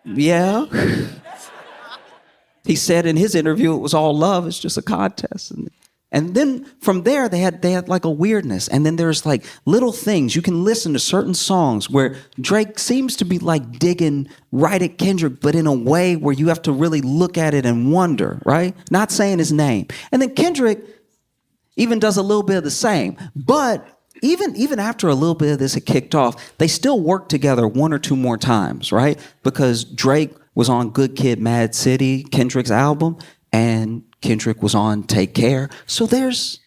Yeah. He said in his interview it was all love, it's just a contest. And then from there they had like a weirdness. And then there's like little things. You can listen to certain songs where Drake seems to be like digging right at Kendrick, but in a way where you have to really look at it and wonder, right? Not saying his name. And then Kendrick even does a little bit of the same. But even after a little bit of this had kicked off, they still worked together 1 or 2 more times, right? Because Drake was on Good Kid, Mad City, Kendrick's album, and Kendrick was on Take Care. So there's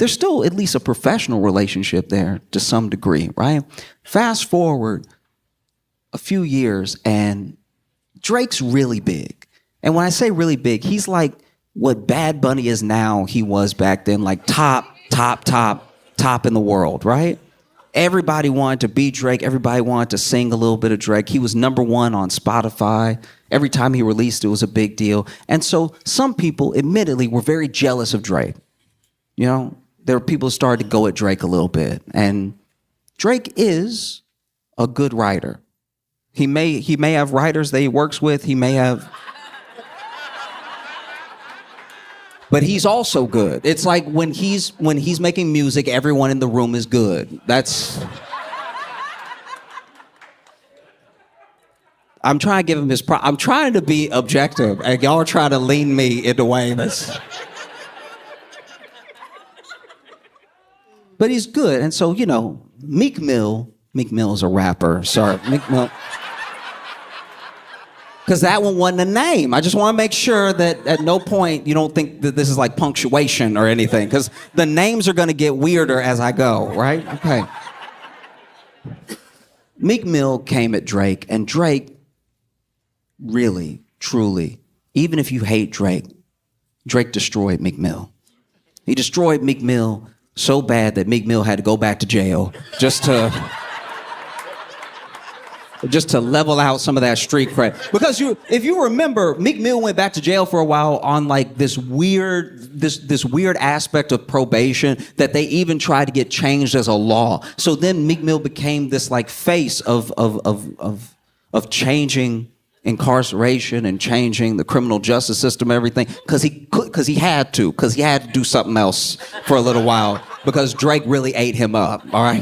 still at least a professional relationship there to some degree, right? Fast forward a few years and Drake's really big. And when I say really big, he's like what Bad Bunny is now, he was back then, like top in the world, right? Everybody wanted to be Drake. Everybody wanted to sing a little bit of Drake. He was #1 on Spotify. Every time he released, it was a big deal. And so some people, admittedly, were very jealous of Drake. You know, there were people who started to go at Drake a little bit. And Drake is a good writer. He may have writers that he works with. He may have... But he's also good. It's like when he's making music, everyone in the room is good. I'm trying to give him his I'm trying to be objective, and y'all are trying to lean me into way that's... But he's good, and so, you know, Meek Mill is a rapper. Sorry, Meek Mill. Because that one wasn't a name. I just want to make sure that at no point you don't think that this is like punctuation or anything, because the names are going to get weirder as I go, right? Okay. Meek Mill came at Drake, and Drake really, truly, even if you hate Drake destroyed Meek Mill. He destroyed Meek Mill so bad that Meek Mill had to go back to jail just to level out some of that street cred. Because if you remember, Meek Mill went back to jail for a while on like this weird aspect of probation that they even tried to get changed as a law. So then Meek Mill became this like face of changing incarceration and changing the criminal justice system, everything, because he had to do something else for a little while because Drake really ate him up. All right.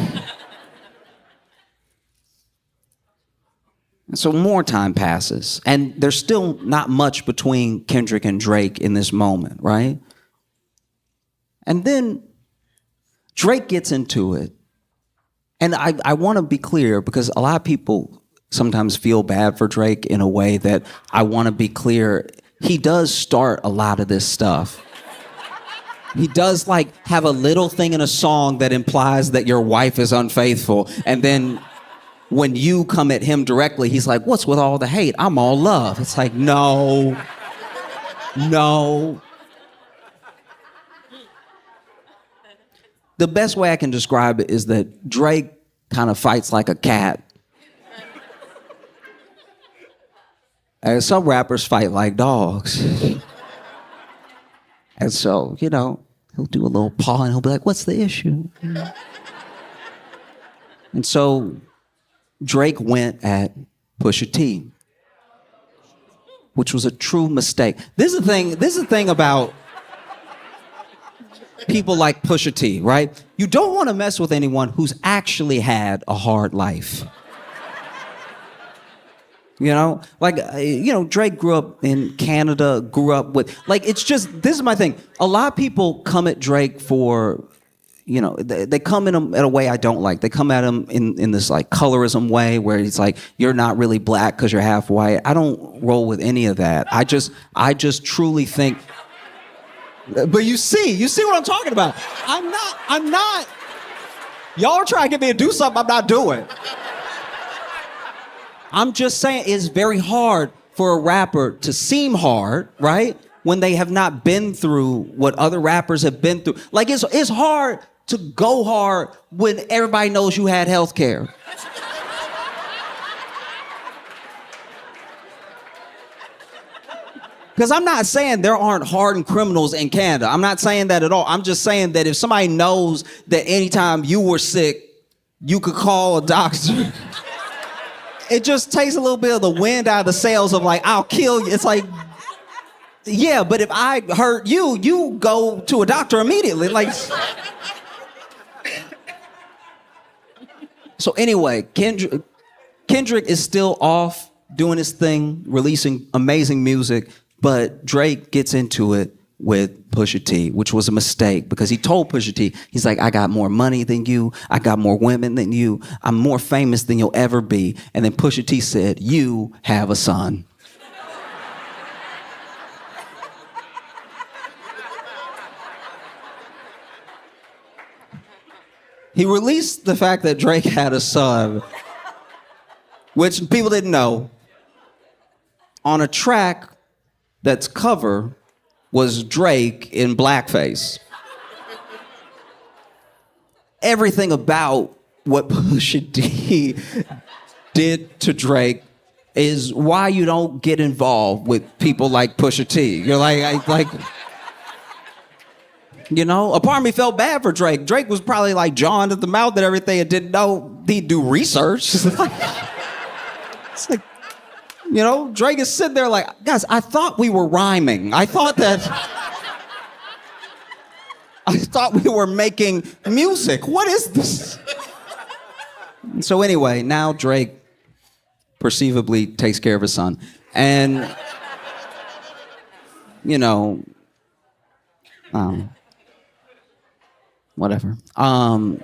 So more time passes, and there's still not much between Kendrick and Drake in this moment, right? And then Drake gets into it. And I want to be clear, because a lot of people sometimes feel bad for Drake in a way that I want to be clear. He does start a lot of this stuff. He does like have a little thing in a song that implies that your wife is unfaithful, and then when you come at him directly, he's like, what's with all the hate? I'm all love. It's like, no. The best way I can describe it is that Drake kind of fights like a cat. And some rappers fight like dogs. And so, you know, he'll do a little paw and he'll be like, what's the issue? And so Drake went at Pusha T, which was a true mistake. This is the thing about people like Pusha T, right? You don't want to mess with anyone who's actually had a hard life. You know, like, Drake grew up in Canada, grew up with, like, it's just, this is my thing. A lot of people come at Drake for, they come in a way I don't like. They come at him in this like colorism way where it's like, you're not really black because you're half white. I don't roll with any of that. I just truly think, but you see what I'm talking about. I'm not. Y'all are trying to get me to do something I'm not doing. I'm just saying it's very hard for a rapper to seem hard, right? When they have not been through what other rappers have been through. Like it's hard to go hard when everybody knows you had health care. Because I'm not saying there aren't hardened criminals in Canada. I'm not saying that at all. I'm just saying that if somebody knows that anytime you were sick, you could call a doctor, it just takes a little bit of the wind out of the sails of like, I'll kill you. It's like, yeah, but if I hurt you, you go to a doctor immediately. Like, so anyway, Kendrick is still off doing his thing, releasing amazing music, but Drake gets into it with Pusha T, which was a mistake because he told Pusha T, he's like, I got more money than you, I got more women than you, I'm more famous than you'll ever be. And then Pusha T said, you have a son. He released the fact that Drake had a son, which people didn't know, on a track that's cover was Drake in blackface. Everything about what Pusha T did to Drake is why you don't get involved with people like Pusha T. You're like, a part of me felt bad for Drake. Drake was probably like John at the mouth and everything and didn't know he'd do research. It's like, Drake is sitting there like, guys, I thought we were rhyming. I thought we were making music. What is this? So anyway, now Drake perceivably takes care of his son. And, whatever. And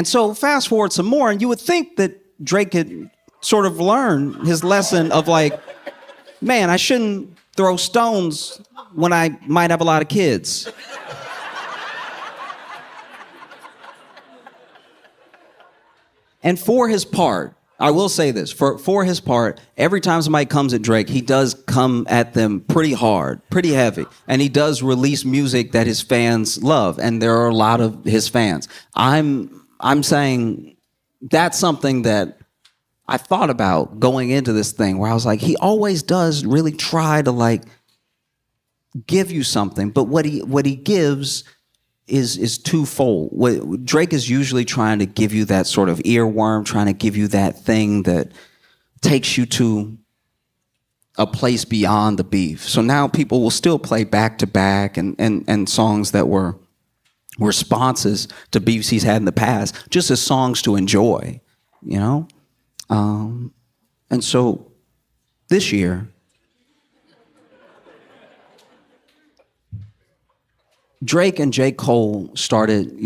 so fast forward some more, and you would think that Drake had sort of learned his lesson of like, man, I shouldn't throw stones when I might have a lot of kids. And for his part, I will say this, for his part, every time somebody comes at Drake, he does come at them pretty hard, pretty heavy. And he does release music that his fans love. And there are a lot of his fans. I'm saying that's something that I thought about going into this thing where I was like, he always does really try to like give you something. But what he gives is twofold. Drake is usually trying to give you that sort of earworm, trying to give you that thing that takes you to a place beyond the beef. So now people will still play back to back and songs that were responses to beefs he's had in the past, just as songs to enjoy, And so this year, Drake and J. Cole started,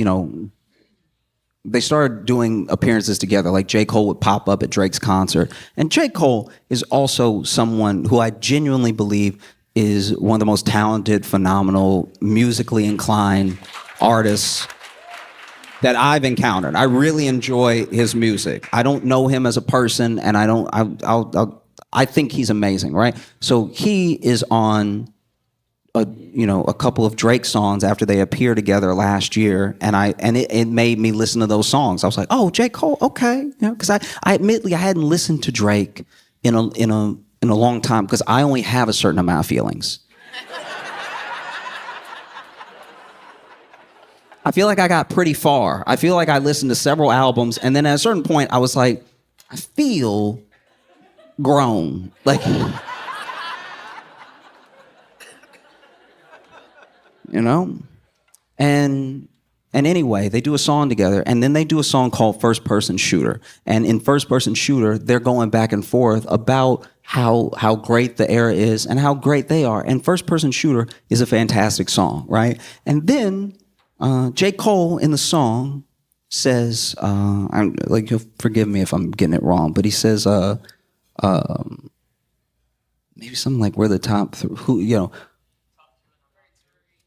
they started doing appearances together. Like J. Cole would pop up at Drake's concert. And J. Cole is also someone who I genuinely believe is one of the most talented, phenomenal, musically inclined artists that I've encountered. I really enjoy his music. I don't know him as a person, and I think he's amazing, right? So he is on a couple of Drake songs after they appeared together last year, and it made me listen to those songs. I was like, oh, J. Cole, okay, because I admittedly I hadn't listened to Drake in a long time because I only have a certain amount of feelings. I feel like I got pretty far. I feel like I listened to several albums, and then at a certain point, I was like, I feel grown. Like, And anyway, they do a song together, and then they do a song called First Person Shooter. And in First Person Shooter, they're going back and forth about how great the era is and how great they are. And First Person Shooter is a fantastic song, right? And then J. Cole in the song says, I'm like, you'll forgive me if I'm getting it wrong, but he says, maybe something like we're the top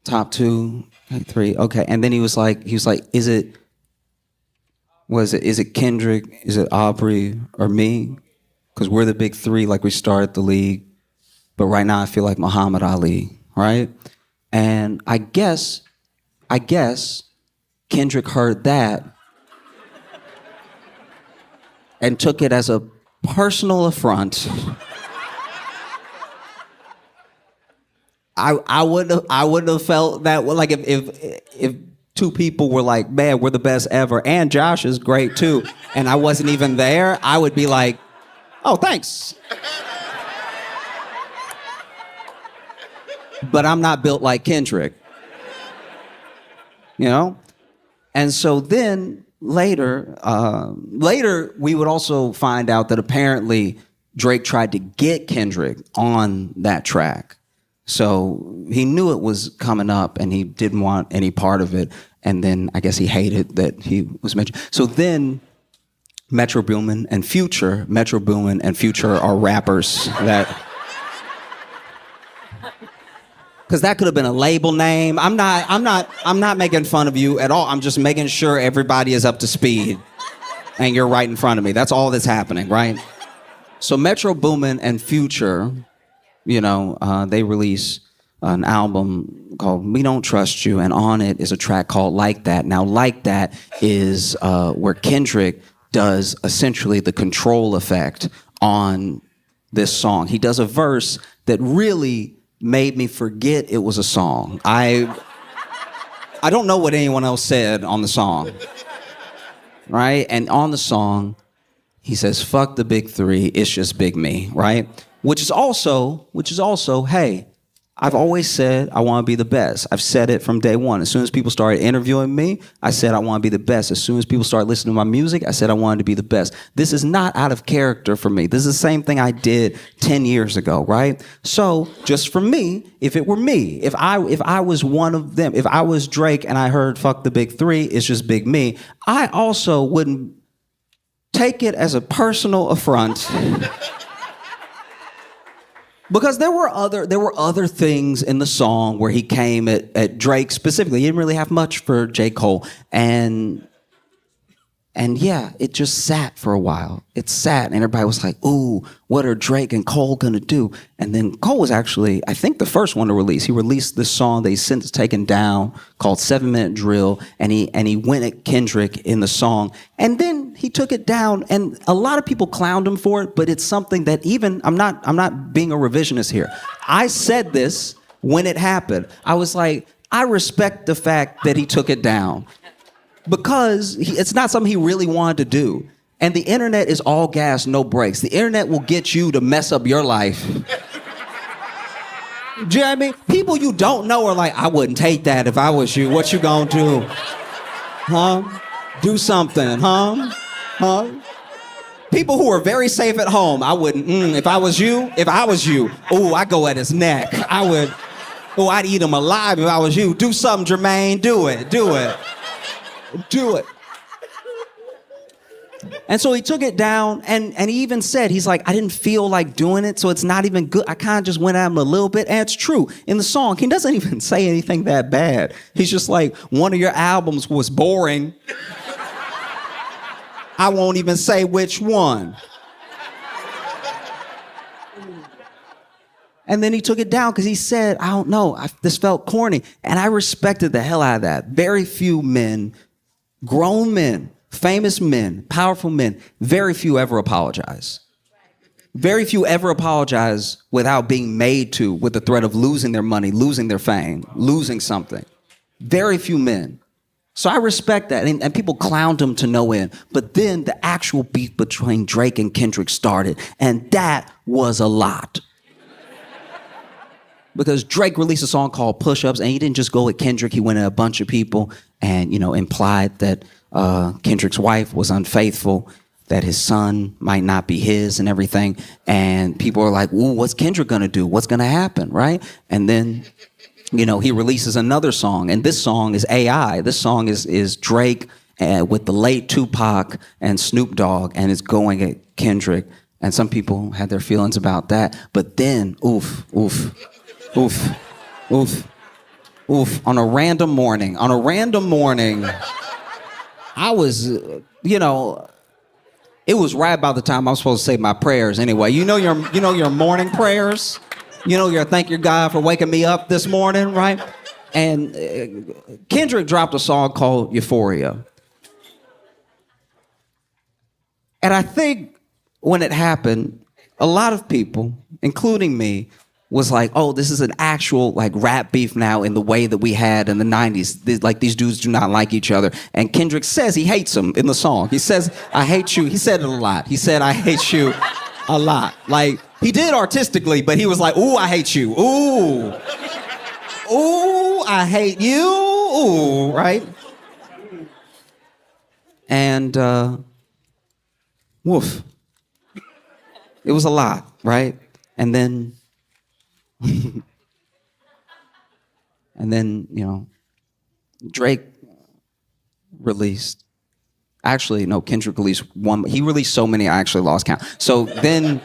top two, three. Okay. And then he was like, is it Kendrick? Is it Aubrey or me? Because we're the big three, like we started the league. But right now I feel like Muhammad Ali, right? And I guess Kendrick heard that and took it as a personal affront. I wouldn't have felt that, like, if two people were like, man, we're the best ever, and Josh is great too, and I wasn't even there, I would be like, oh, thanks. But I'm not built like Kendrick. You know? And so then later we would also find out that apparently Drake tried to get Kendrick on that track. So he knew it was coming up and he didn't want any part of it. And then I guess he hated that he was mentioned. So then Metro Boomin and Future are rappers that... Because that could have been a label name. I'm not making fun of you at all. I'm just making sure everybody is up to speed. And you're right in front of me. That's all that's happening, right? So Metro Boomin and Future, they release an album called We Don't Trust You, and on it is a track called Like That. Now, Like That is where Kendrick does essentially the control effect on this song. He does a verse that really made me forget it was a song. I don't know what anyone else said on the song, right? And on the song, he says, fuck the big three, it's just big me, right? Which is also, hey, I've always said I want to be the best. I've said it from day one. As soon as people started interviewing me, I said I want to be the best. As soon as people started listening to my music, I said I wanted to be the best. This is not out of character for me. This is the same thing I did 10 years ago, right? So just for me, if it were me, if I was one of them, if I was Drake and I heard fuck the big three, it's just big me, I also wouldn't take it as a personal affront. Because there were other things in the song where he came at Drake specifically. He didn't really have much for J. Cole. And yeah, it just sat for a while. It sat and everybody was like, ooh, what are Drake and Cole gonna do? And then Cole was actually, I think, the first one to release. He released this song that he's since taken down called 7 Minute Drill, and he went at Kendrick in the song. And then he took it down, and a lot of people clowned him for it, but it's something that even, I'm not being a revisionist here. I said this when it happened. I was like, I respect the fact that he took it down. Because it's not something he really wanted to do. And the internet is all gas, no brakes. The internet will get you to mess up your life. Do you know what I mean? People you don't know are like, I wouldn't take that if I was you. What you gonna do? Huh? Do something, huh? Huh? People who are very safe at home, I wouldn't, if I was you, ooh, I'd go at his neck. I'd eat him alive if I was you. Do something, Jermaine, do it. Do it. And so he took it down, and he even said, he's like, I didn't feel like doing it, so it's not even good. I kind of just went at him a little bit, and it's true. In the song, he doesn't even say anything that bad. He's just like, one of your albums was boring. I won't even say which one. And then he took it down because he said, I don't know, this felt corny. And I respected the hell out of that. Very few men, grown men, famous men, powerful men, very few ever apologize. Very few ever apologize without being made to, with the threat of losing their money, losing their fame, losing something. Very few men. So I respect that. And people clowned him to no end. But then the actual beef between Drake and Kendrick started. And that was a lot. Because Drake released a song called Push Ups, and he didn't just go at Kendrick, he went at a bunch of people and, implied that Kendrick's wife was unfaithful, that his son might not be his and everything. And people are like, ooh, what's Kendrick gonna do? What's gonna happen, right? And then he releases another song, and this song is AI. This song is Drake with the late Tupac and Snoop Dogg, and it's going at Kendrick. And some people had their feelings about that. But then, oof, on a random morning, I was, it was right about the time I was supposed to say my prayers anyway. Your morning prayers? Your thank your God for waking me up this morning, right? And Kendrick dropped a song called Euphoria. And I think when it happened, a lot of people, including me, was like, oh, this is an actual rap beef now in the way that we had in the 90s. These dudes do not like each other. And Kendrick says he hates them in the song. He says, I hate you. He said it a lot. He said, I hate you a lot. He did artistically, but he was like, ooh, I hate you. Ooh. Ooh, I hate you. Ooh, right? And, woof. It was a lot, right? And then, Drake released. Actually, no, Kendrick released one. He released so many, I actually lost count. So then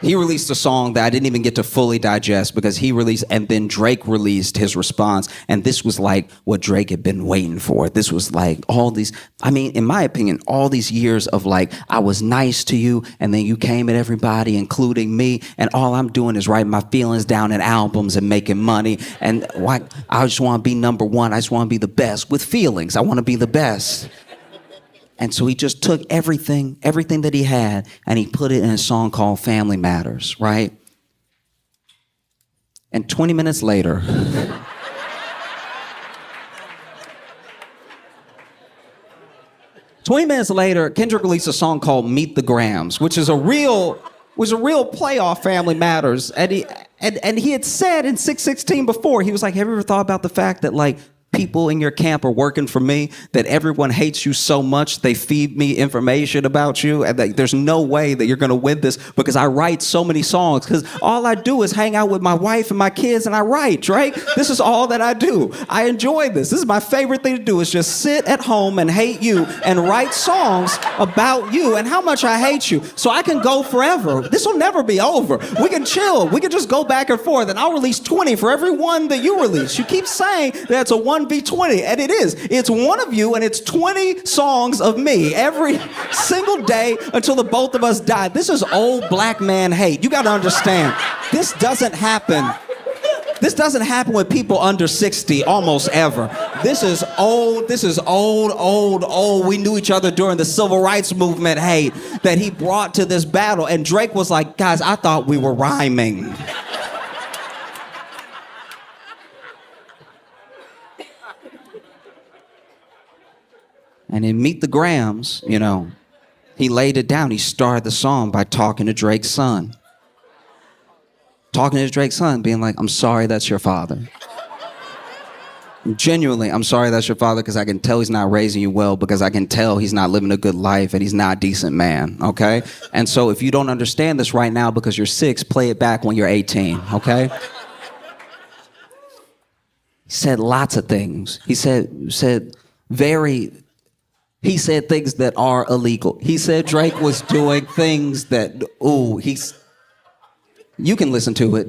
he released a song that I didn't even get to fully digest because he released, and then Drake released his response. And this was what Drake had been waiting for. This was all these, in my opinion, all these years of I was nice to you, and then you came at everybody, including me, and all I'm doing is writing my feelings down in albums and making money. And I just want to be number one. I just want to be the best with feelings. I want to be the best. And so he just took everything that he had, and he put it in a song called Family Matters, right? And 20 minutes later, Kendrick released a song called Meet the Grams, which is a real play off Family Matters. And he had said in 616 before, he was like, have you ever thought about the fact that people in your camp are working for me, that everyone hates you so much they feed me information about you, and that there's no way that you're going to win this because I write so many songs, because all I do is hang out with my wife and my kids and I write, right? This is all that I do. I enjoy this. This is my favorite thing to do, is just sit at home and hate you and write songs about you and how much I hate you, so I can go forever. This will never be over. We can chill. We can just go back and forth, and I'll release 20 for every one that you release. You keep saying that it's a 1v20, and it is. It's one of you, and it's 20 songs of me every single day until the both of us die. This is old black man hate. You got to understand, this doesn't happen. This doesn't happen with people under 60 almost ever. This is old. We knew each other during the civil rights movement hate that he brought to this battle. And Drake was like, guys, I thought we were rhyming. And in Meet the Grams, he laid it down. He started the song by talking to Drake's son. Being like, I'm sorry that's your father. Genuinely, I'm sorry that's your father, because I can tell he's not raising you well, because I can tell he's not living a good life and he's not a decent man, okay? And so if you don't understand this right now because you're 6, play it back when you're 18, okay? He said lots of things. He said things that are illegal. He said Drake was doing things that, you can listen to it.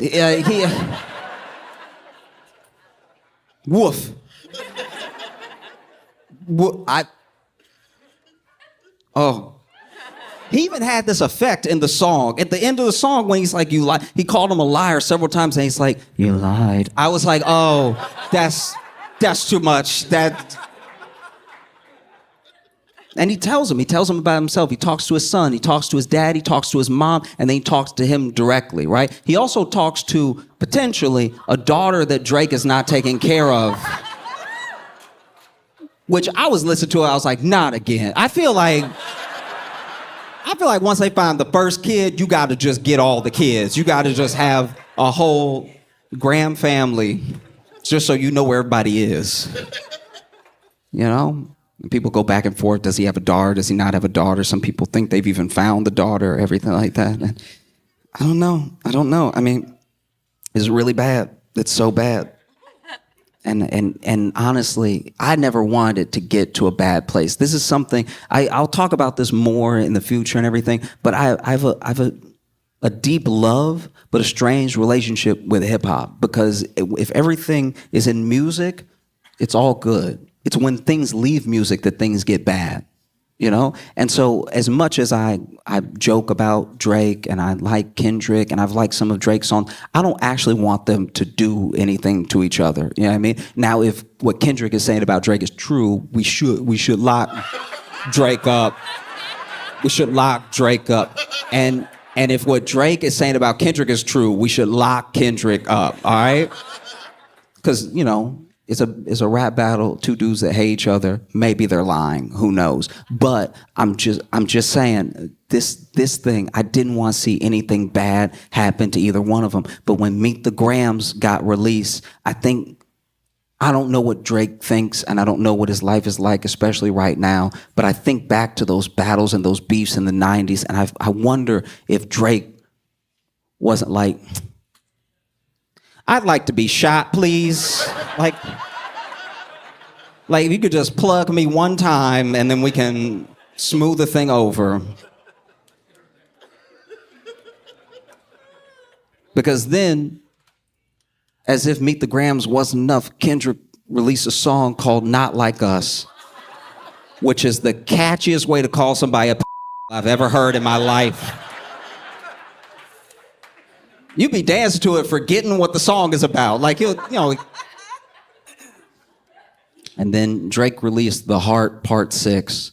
Woof. He even had this effect in the song. At the end of the song, when he's like, you lied, he called him a liar several times, and he's like, you lied. I was like, oh, that's too much. And he tells him about himself. He talks to his son, he talks to his dad, he talks to his mom, and then he talks to him directly, right? He also talks to, potentially, a daughter that Drake is not taking care of. Which I was listening to, I was like, not again. I feel like once they find the first kid, you gotta just get all the kids. You gotta just have a whole Graham family, just so you know where everybody is. And people go back and forth. Does he have a daughter? Does he not have a daughter? Some people think they've even found the daughter, everything like that. And I don't know. It's really bad. It's so bad. And honestly, I never wanted it to get to a bad place. This is something I'll talk about this more in the future and everything. But I have a deep love, but a strange relationship with hip hop, because if everything is in music, it's all good. It's when things leave music that things get bad. You know? And so as much as I joke about Drake and I like Kendrick and I've liked some of Drake's songs, I don't actually want them to do anything to each other. You know what I mean? Now, if what Kendrick is saying about Drake is true, we should lock Drake up. We should lock Drake up. And if what Drake is saying about Kendrick is true, we should lock Kendrick up, all right? Because, you know, it's a rap battle, two dudes that hate each other. Maybe they're lying, who knows? But I'm just saying, this thing, I didn't want to see anything bad happen to either one of them. But when Meet the Grams got released, I don't know what Drake thinks, and I don't know what his life is like, especially right now. But I think back to those battles and those beefs in the 90s, and I wonder if Drake wasn't like, I'd like to be shot, please. Like if you could just plug me one time and then we can smooth the thing over. Because then, as if Meet the Grams wasn't enough, Kendrick released a song called Not Like Us, which is the catchiest way to call somebody a I've ever heard in my life. You'd be dancing to it forgetting what the song is about. Like, you know. And then Drake released The Heart Part 6.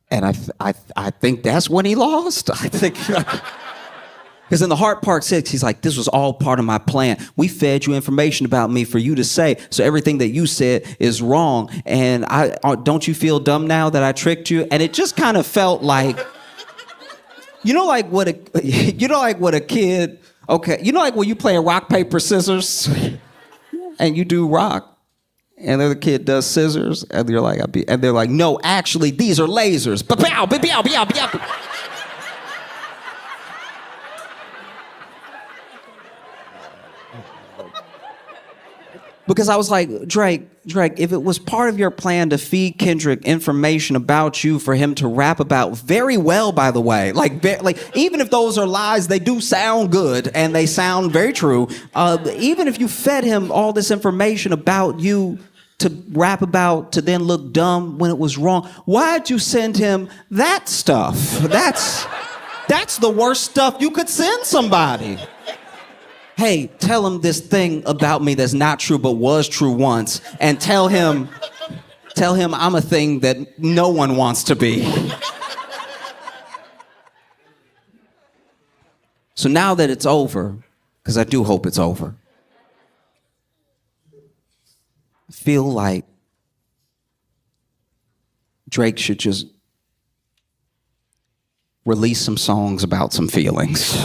And I think that's when he lost. I think, because in The Heart Part 6, he's like, this was all part of my plan. We fed you information about me for you to say, so everything that you said is wrong. And don't you feel dumb now that I tricked you? And it just kind of felt like, you know, like what a kid, okay, you know, like when you play rock, paper, scissors, and you do rock, and the other kid does scissors, and you're like, and they're like, no, actually, these are lasers. Ba-pow, ba-pow, ba-pow, ba-pow. Because I was like, Drake, if it was part of your plan to feed Kendrick information about you for him to rap about very well, by the way, like even if those are lies, they do sound good and they sound very true. Even if you fed him all this information about you to rap about to then look dumb when it was wrong, why'd you send him that stuff? That's the worst stuff you could send somebody. Hey, tell him this thing about me that's not true but was true once, and tell him I'm a thing that no one wants to be. So now that it's over, because I do hope it's over, I feel like Drake should just release some songs about some feelings.